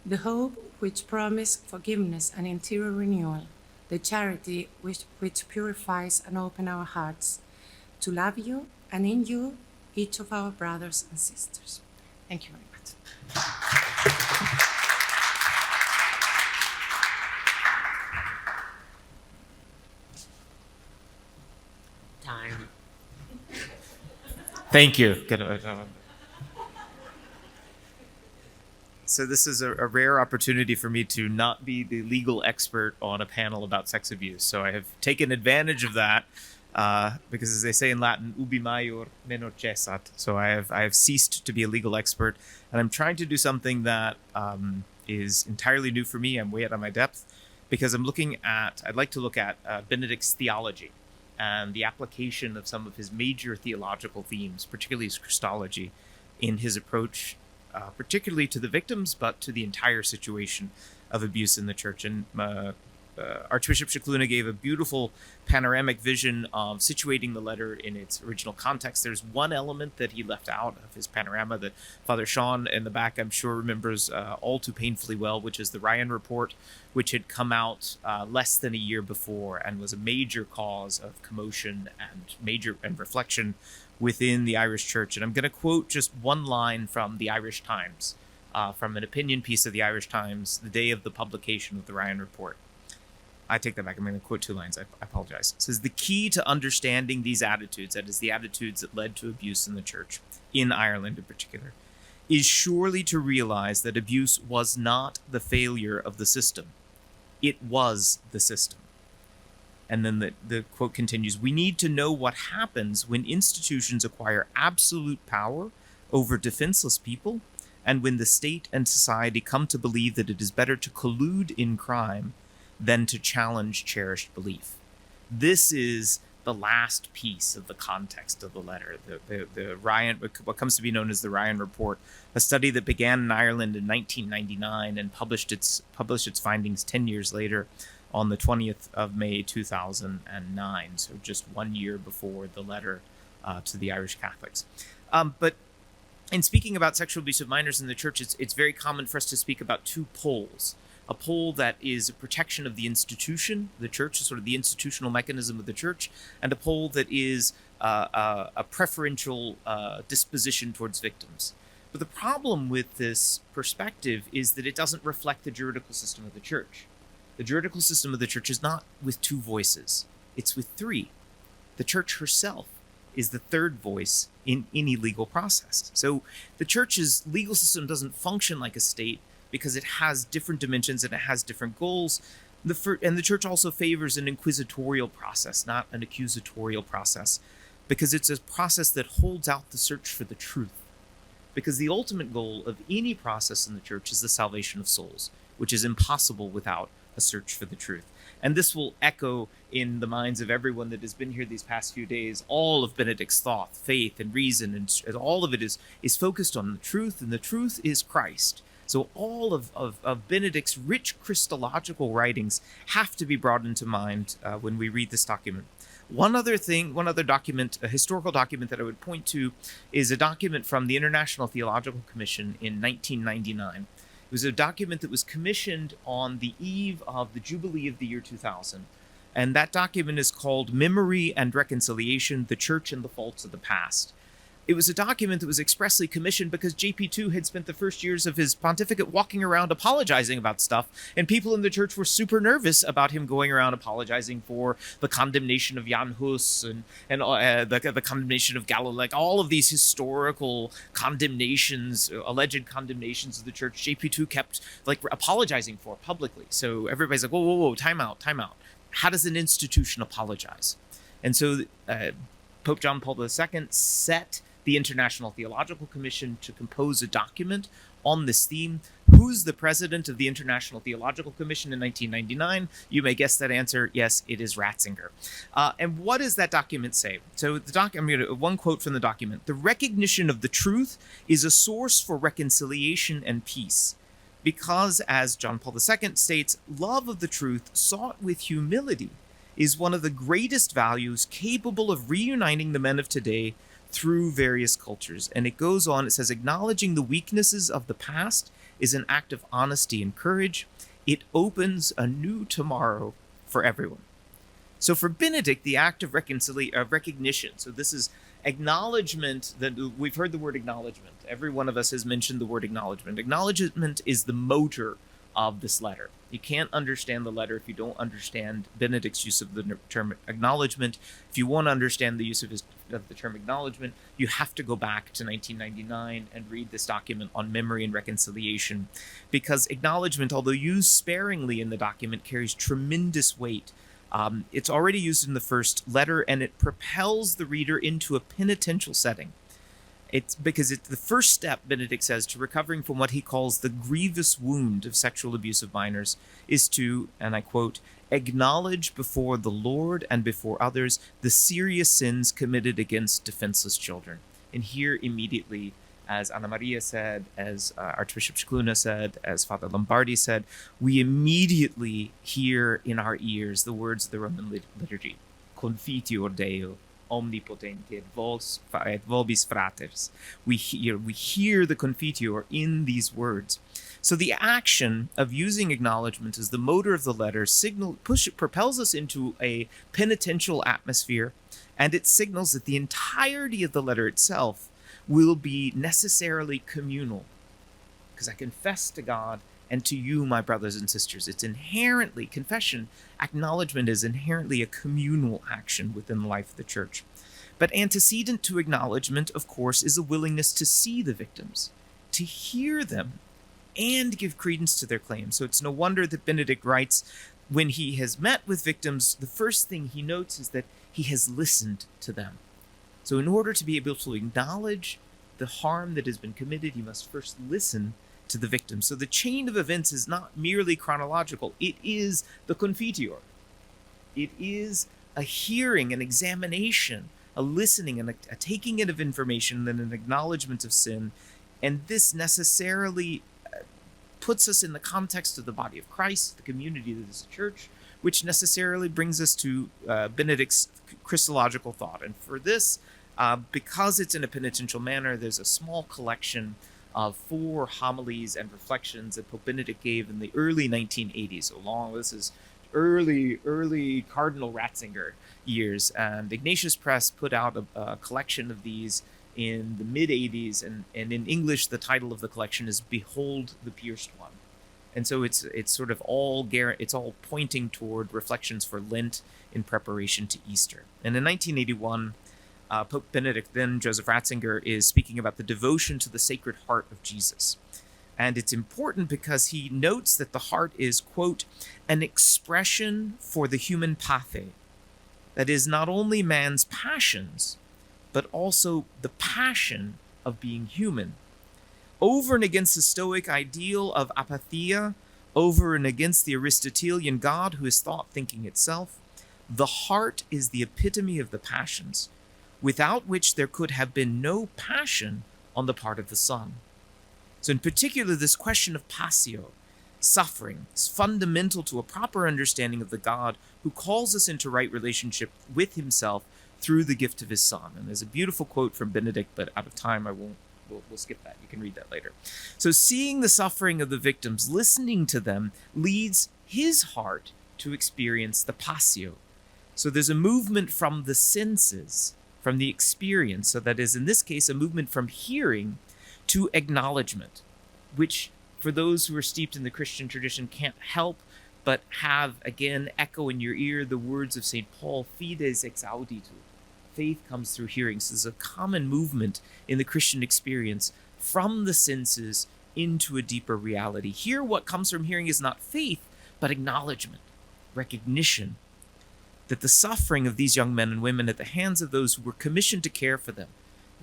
the hope which promises forgiveness and interior renewal, the charity which purifies and opens our hearts, to love you and in you each of our brothers and sisters. Thank you very much. Time. Thank you. So this is a rare opportunity for me to not be the legal expert on a panel about sex abuse. So I have taken advantage of that because, as they say in Latin, ubi maior menor cessat. So I have ceased to be a legal expert, and I'm trying to do something that is entirely new for me. I'm way out of my depth because I'd like to look at Benedict's theology and the application of some of his major theological themes, particularly his Christology, in his approach particularly to the victims, but to the entire situation of abuse in the church. And Archbishop Scicluna gave a beautiful panoramic vision of situating the letter in its original context. There's one element that he left out of his panorama that Father Sean in the back, I'm sure, remembers all too painfully well, which is the Ryan Report, which had come out less than a year before and was a major cause of commotion and reflection within the Irish Church. And I'm going to quote just one line from the Irish Times, from an opinion piece of the Irish Times, the day of the publication of the Ryan Report. I take that back. I'm going to quote two lines. I apologize. It says, "The key to understanding these attitudes, that is the attitudes that led to abuse in the church, in Ireland in particular, is surely to realize that abuse was not the failure of the system. It was the system." And then the quote continues, "We need to know what happens when institutions acquire absolute power over defenseless people, and when the state and society come to believe that it is better to collude in crime than to challenge cherished belief." This is the last piece of the context of the letter. The Ryan, what comes to be known as the Ryan Report, a study that began in Ireland in 1999 and published its findings 10 years later on the 20th of May 2009, so just 1 year before the letter to the Irish Catholics. But in speaking about sexual abuse of minors in the church, it's very common for us to speak about two poles. A pole that is a protection of the institution, the church, sort of the institutional mechanism of the church, and a pole that is a preferential disposition towards victims. But the problem with this perspective is that it doesn't reflect the juridical system of the church. The juridical system of the church is not with two voices, it's with three. The church herself is the third voice in any legal process. So the church's legal system doesn't function like a state because it has different dimensions and it has different goals. And the church also favors an inquisitorial process, not an accusatorial process, because it's a process that holds out the search for the truth. Because the ultimate goal of any process in the church is the salvation of souls, which is impossible without a search for the truth. And this will echo in the minds of everyone that has been here these past few days. All of Benedict's thought, faith, and reason, and all of it is focused on the truth, and the truth is Christ. So all of Benedict's rich Christological writings have to be brought into mind when we read this document. One other document, a historical document that I would point to, is a document from the International Theological Commission in 1999. It was a document that was commissioned on the eve of the Jubilee of the year 2000. And that document is called Memory and Reconciliation, the Church and the Faults of the Past. It was a document that was expressly commissioned because JP2 had spent the first years of his pontificate walking around apologizing about stuff, and people in the church were super nervous about him going around apologizing for the condemnation of Jan Hus and the condemnation of Galileo, like all of these historical condemnations, alleged condemnations of the church. JP2 kept like apologizing for publicly. So everybody's like, whoa, time out. How does an institution apologize? And so Pope John Paul II set the International Theological Commission to compose a document on this theme. Who's the president of the International Theological Commission in 1999? You may guess that answer. Yes, it is Ratzinger. And what does that document say? So one quote from the document. The recognition of the truth is a source for reconciliation and peace. Because, as John Paul II states, love of the truth sought with humility is one of the greatest values capable of reuniting the men of today through various cultures. And it goes on, it says, acknowledging the weaknesses of the past is an act of honesty and courage. It opens a new tomorrow for everyone. So for Benedict, the act of recognition, so this is acknowledgement, that we've heard the word acknowledgement. Every one of us has mentioned the word acknowledgement. Acknowledgement is the motor of this letter. You can't understand the letter if you don't understand Benedict's use of the term acknowledgement. If you want to understand the use of the term acknowledgement, you have to go back to 1999 and read this document on memory and reconciliation, because acknowledgement, although used sparingly in the document, carries tremendous weight. It's already used in the first letter, and it propels the reader into a penitential setting. It's because it's the first step, Benedict says, to recovering from what he calls the grievous wound of sexual abuse of minors is to, and I quote, acknowledge before the Lord and before others the serious sins committed against defenseless children. And here immediately, as Anna Maria said, as Archbishop Scicluna said, as Father Lombardi said, we immediately hear in our ears the words of the Roman liturgy, Confiteor Deo, omnipotente et vobis fraters. We hear the Confiteor in these words. So the action of using acknowledgement as the motor of the letter propels us into a penitential atmosphere, and it signals that the entirety of the letter itself will be necessarily communal, because I confess to God and to you, my brothers and sisters. It's inherently, confession, acknowledgement is inherently a communal action within the life of the church. But antecedent to acknowledgement, of course, is a willingness to see the victims, to hear them, and give credence to their claims. So it's no wonder that Benedict writes, when he has met with victims, the first thing he notes is that he has listened to them. So in order to be able to acknowledge the harm that has been committed, you must first listen to the victim. So the chain of events is not merely chronological. It is the Confiteor. It is a hearing, an examination, a listening, and a taking in of information, and an acknowledgement of sin. And this necessarily puts us in the context of the body of Christ, the community that is the church, which necessarily brings us to Benedict's Christological thought. And for this, because it's in a penitential manner, there's a small collection of 4 homilies and reflections that Pope Benedict gave in the early 1980s. This is early Cardinal Ratzinger years. And Ignatius Press put out a collection of these in the mid-80s, and in English the title of the collection is Behold the Pierced One. And so it's sort of all pointing toward reflections for Lent in preparation to Easter. And in 1981, Pope Benedict, then Joseph Ratzinger, is speaking about the devotion to the Sacred Heart of Jesus. And it's important because he notes that the heart is, quote, an expression for the human pathe. That is, not only man's passions, but also the passion of being human. Over and against the Stoic ideal of apatheia, over and against the Aristotelian God who is thought thinking itself, the heart is the epitome of the passions, without which there could have been no passion on the part of the Son. So in particular, this question of passio, suffering, is fundamental to a proper understanding of the God who calls us into right relationship with himself through the gift of his Son. And there's a beautiful quote from Benedict, but out of time, we'll skip that. You can read that later. So seeing the suffering of the victims, listening to them, leads his heart to experience the passio. So there's a movement from the senses, from the experience. So that is, in this case, a movement from hearing to acknowledgement, which for those who are steeped in the Christian tradition can't help but have, again, echo in your ear the words of St. Paul, fides ex auditu. Faith comes through hearing. So there's a common movement in the Christian experience from the senses into a deeper reality. Here, what comes from hearing is not faith, but acknowledgement, recognition that the suffering of these young men and women at the hands of those who were commissioned to care for them,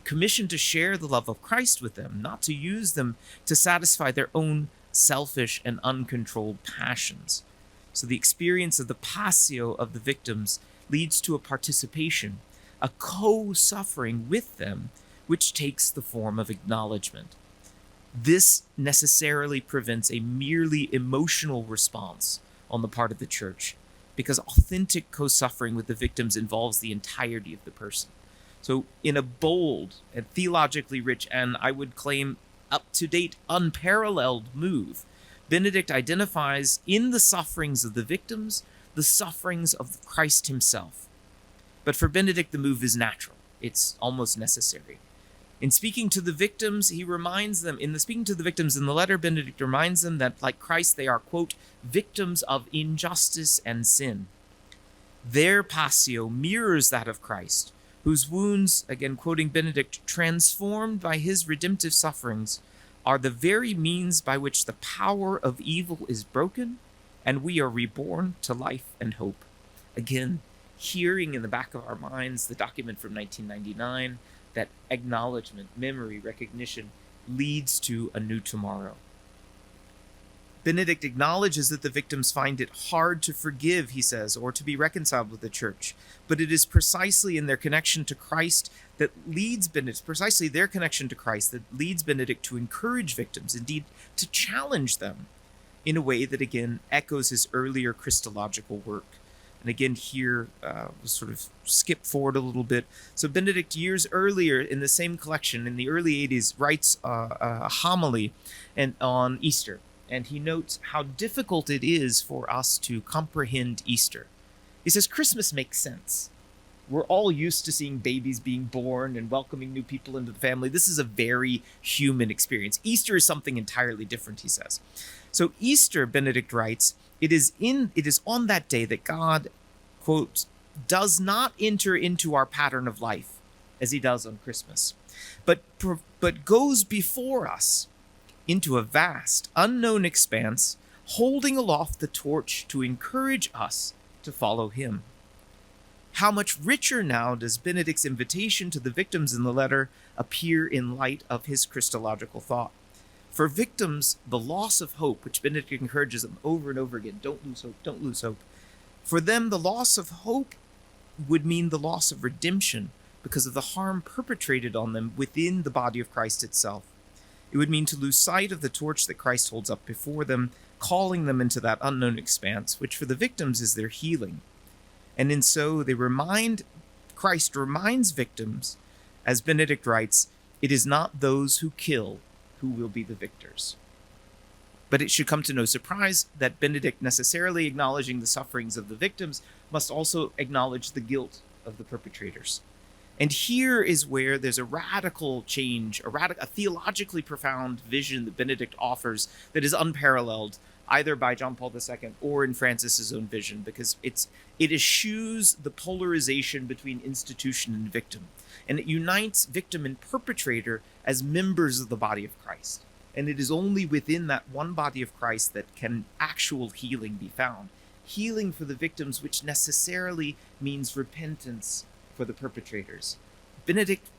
commissioned to share the love of Christ with them, not to use them to satisfy their own selfish and uncontrolled passions. So the experience of the passio of the victims leads to a participation, a co-suffering with them, which takes the form of acknowledgement. This necessarily prevents a merely emotional response on the part of the church, because authentic co-suffering with the victims involves the entirety of the person. So in a bold and theologically rich, and I would claim up-to-date, unparalleled move, Benedict identifies in the sufferings of the victims the sufferings of Christ himself. But for Benedict, the move is natural. It's almost necessary. In speaking to the victims, he reminds them, in the speaking to the victims in the letter, Benedict reminds them that, like Christ, they are, quote, victims of injustice and sin. Their passio mirrors that of Christ, whose wounds, again quoting Benedict, transformed by his redemptive sufferings, are the very means by which the power of evil is broken and we are reborn to life and hope. Again, hearing in the back of our minds the document from 1999, that acknowledgement, memory, recognition leads to a new tomorrow. Benedict acknowledges that the victims find it hard to forgive, he says, or to be reconciled with the church. But it is precisely in their connection to Christ that leads Benedict, precisely their connection to Christ that leads Benedict to encourage victims, indeed to challenge them in a way that again echoes his earlier Christological work. And again here, we'll sort of skip forward a little bit. So Benedict, years earlier in the same collection, in the early 80s, writes a homily on Easter. And he notes how difficult it is for us to comprehend Easter. He says, Christmas makes sense. We're all used to seeing babies being born and welcoming new people into the family. This is a very human experience. Easter is something entirely different, he says. So Easter, Benedict writes, it is on that day that God, quote, does not enter into our pattern of life as he does on Christmas, but goes before us into a vast, unknown expanse, holding aloft the torch to encourage us to follow him. How much richer now does Benedict's invitation to the victims in the letter appear in light of his Christological thought. For victims, the loss of hope, which Benedict encourages them over and over again, don't lose hope, don't lose hope. For them, the loss of hope would mean the loss of redemption because of the harm perpetrated on them within the body of Christ itself. It would mean to lose sight of the torch that Christ holds up before them, calling them into that unknown expanse, which for the victims is their healing. And in so, Christ reminds victims, as Benedict writes, it is not those who kill who will be the victors. But it should come to no surprise that Benedict, necessarily acknowledging the sufferings of the victims, must also acknowledge the guilt of the perpetrators. And here is where there's a radical change, a theologically profound vision that Benedict offers that is unparalleled, either by John Paul II or in Francis's own vision, because it eschews the polarization between institution and victim. And it unites victim and perpetrator as members of the body of Christ. And it is only within that one body of Christ that can actual healing be found. Healing for the victims, which necessarily means repentance for the perpetrators.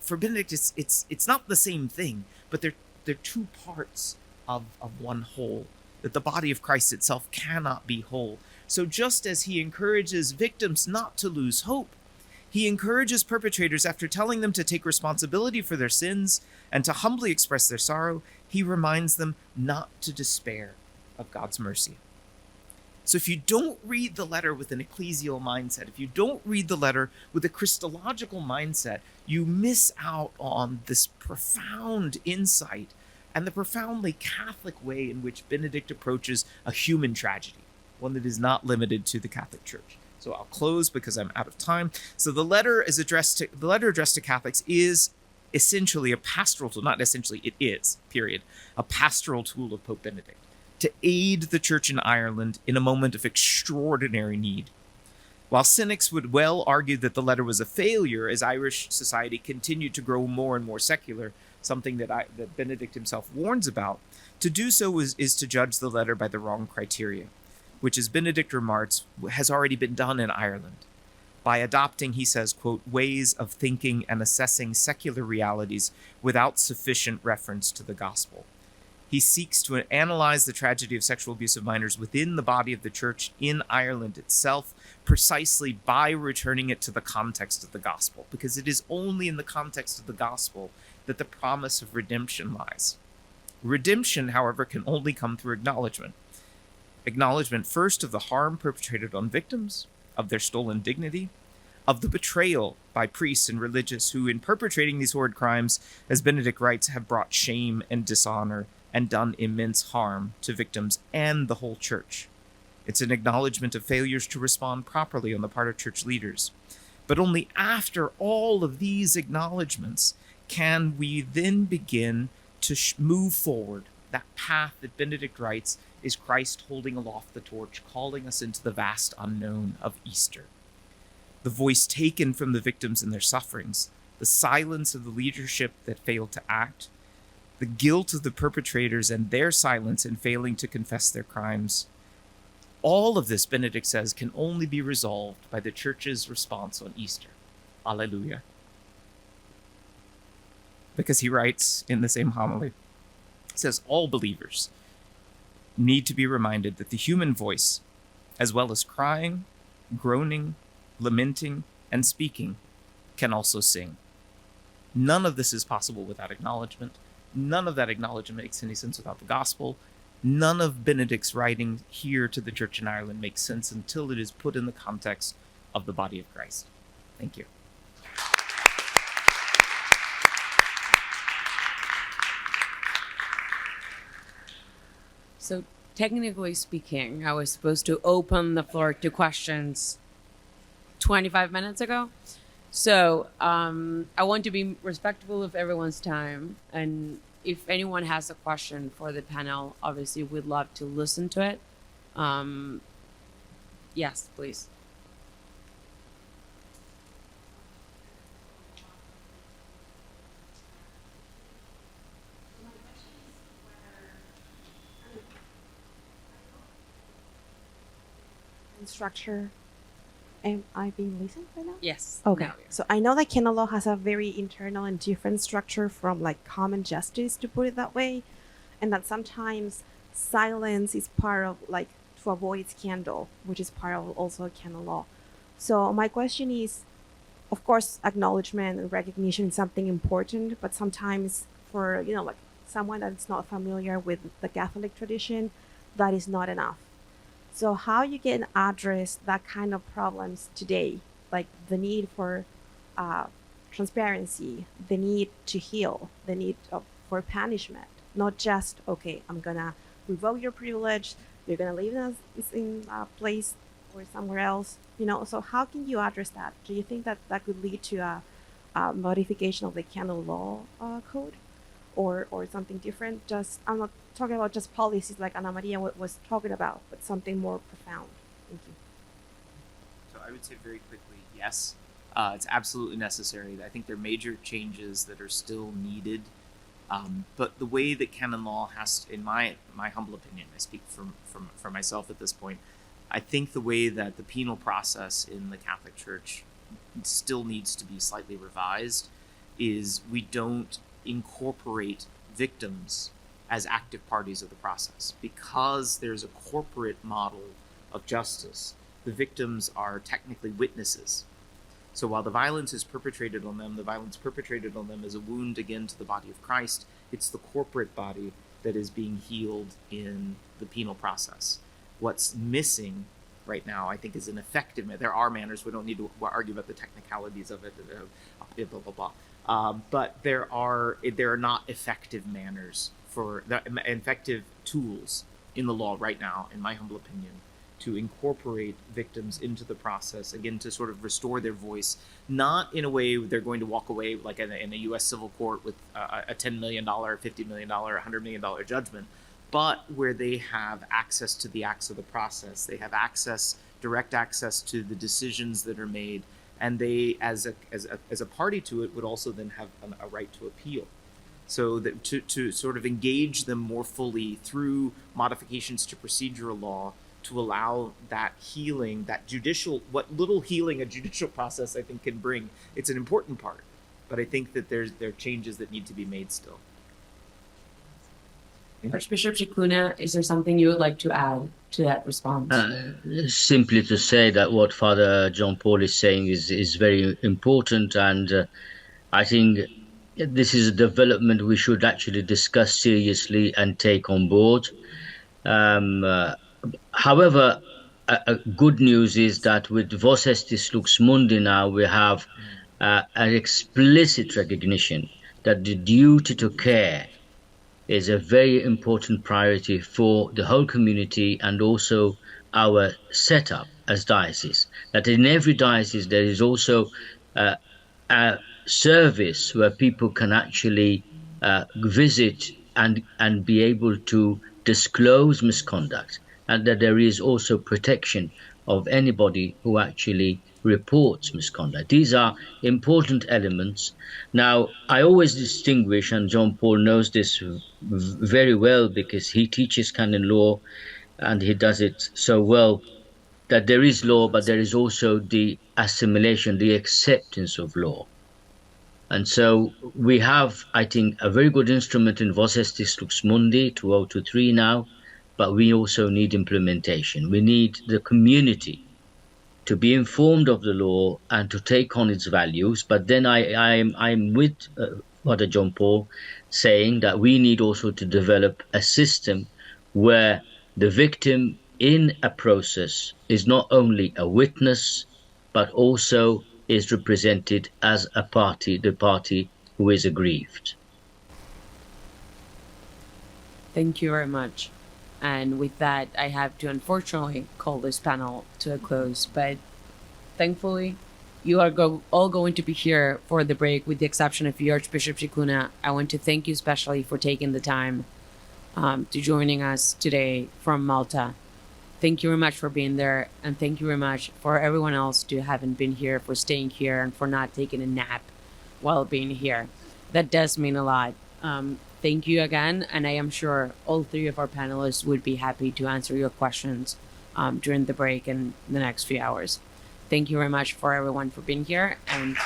For Benedict, it's not the same thing, but they're two parts of one whole, that the body of Christ itself cannot be whole. So just as he encourages victims not to lose hope, he encourages perpetrators, after telling them to take responsibility for their sins and to humbly express their sorrow, he reminds them not to despair of God's mercy. So if you don't read the letter with an ecclesial mindset, if you don't read the letter with a Christological mindset, you miss out on this profound insight and the profoundly Catholic way in which Benedict approaches a human tragedy, one that is not limited to the Catholic Church. So I'll close because I'm out of time. So the letter addressed to Catholics is essentially a pastoral tool, not essentially, it is, period, a pastoral tool of Pope Benedict to aid the church in Ireland in a moment of extraordinary need. While cynics would well argue that the letter was a failure as Irish society continued to grow more and more secular, something that Benedict himself warns about, to do so is to judge the letter by the wrong criteria, which, as Benedict remarks, has already been done in Ireland. By adopting, he says, quote, ways of thinking and assessing secular realities without sufficient reference to the gospel. He seeks to analyze the tragedy of sexual abuse of minors within the body of the church in Ireland itself, precisely by returning it to the context of the gospel, because it is only in the context of the gospel that the promise of redemption lies. Redemption, however, can only come through acknowledgement. Acknowledgement first of the harm perpetrated on victims, of their stolen dignity, of the betrayal by priests and religious who, in perpetrating these horrid crimes, as Benedict writes, have brought shame and dishonor and done immense harm to victims and the whole church. It's an acknowledgement of failures to respond properly on the part of church leaders. But only after all of these acknowledgements can we then begin to move forward. That path that Benedict writes is Christ holding aloft the torch, calling us into the vast unknown of Easter. The voice taken from the victims and their sufferings, the silence of the leadership that failed to act, the guilt of the perpetrators and their silence in failing to confess their crimes. All of this, Benedict says, can only be resolved by the church's response on Easter. Alleluia. Because he writes in the same homily, he says, all believers need to be reminded that the human voice, as well as crying, groaning, lamenting, and speaking, can also sing. None of this is possible without acknowledgement. None of that acknowledgement makes any sense without the gospel. None of Benedict's writing here to the church in Ireland makes sense until it is put in the context of the body of Christ. Thank you. So technically speaking, I was supposed to open the floor to questions 25 minutes ago. So I want to be respectful of everyone's time. And if anyone has a question for the panel, obviously we'd love to listen to it. Yes, please. Structure. Am I being listened right now? Yes. Okay. Now, So I know that canon law has a very internal and different structure from like common justice, to put it that way, and that sometimes silence is part of like to avoid scandal, which is part of also canon law. So my question is, of course, acknowledgement and recognition is something important, but sometimes for like someone that's not familiar with the Catholic tradition, that is not enough. So how you can address that kind of problems today, like the need for transparency, the need to heal, the need for punishment, not just, okay, I'm gonna revoke your privilege, you're gonna leave us in a place or somewhere else, so how can you address that? Do you think that that could lead to a modification of the canon law code or something different? I'm not talking about just policies like Ana Maria was talking about, but something more profound. Thank you. So I would say very quickly, yes. It's absolutely necessary. I think there are major changes that are still needed. But the way that canon law has, in my humble opinion, I speak for myself at this point, I think the way that the penal process in the Catholic Church still needs to be slightly revised is we don't incorporate victims as active parties of the process. Because there's a corporate model of justice, the victims are technically witnesses. So while the violence is perpetrated on them, the violence perpetrated on them is a wound again to the body of Christ. It's the corporate body that is being healed in the penal process. What's missing right now, I think, is an effective, there are manners, we don't need to argue about the technicalities of it, blah, blah, blah. But there are not effective manners for the effective tools in the law right now, in my humble opinion, to incorporate victims into the process, again, to sort of restore their voice, not in a way they're going to walk away like in a U.S. civil court with a $10 million, $50 million, $100 million judgment, but where they have access to the acts of the process. They have direct access to the decisions that are made, and they, as a party to it, would also then have a right to appeal. So that to sort of engage them more fully through modifications to procedural law to allow that healing, that what little healing a judicial process I think can bring. It's an important part, but I think that there are changes that need to be made still. Archbishop Scicluna, is there something you would like to add to that response? Simply to say that what Father John Paul is saying is very important, and I think this is a development we should actually discuss seriously and take on board. However, good news is that with Vos Estis Lux Mundi now we have an explicit recognition that the duty to care is a very important priority for the whole community and also our setup as diocese. That in every diocese there is also a service where people can actually visit and be able to disclose misconduct, and that there is also protection of anybody who actually reports misconduct. These are important elements. Now, I always distinguish, and John Paul knows this very well because he teaches canon law and he does it so well, that there is law, but there is also the assimilation, the acceptance of law. And so we have, I think, a very good instrument in Vos Estis Lux Mundi 2023 now, but we also need implementation. We need the community to be informed of the law and to take on its values. But then I'm with Father John Paul saying that we need also to develop a system where the victim in a process is not only a witness, but also is represented as a party, the party who is aggrieved. Thank you very much. And with that, I have to unfortunately call this panel to a close. But thankfully, you are all going to be here for the break, with the exception of you, Archbishop Scicluna. I want to thank you especially for taking the time to joining us today from Malta. Thank you very much for being there, and thank you very much for everyone else who haven't been here, for staying here, and for not taking a nap while being here. That does mean a lot. Thank you again, and I am sure all three of our panelists would be happy to answer your questions during the break in the next few hours. Thank you very much for everyone for being here, and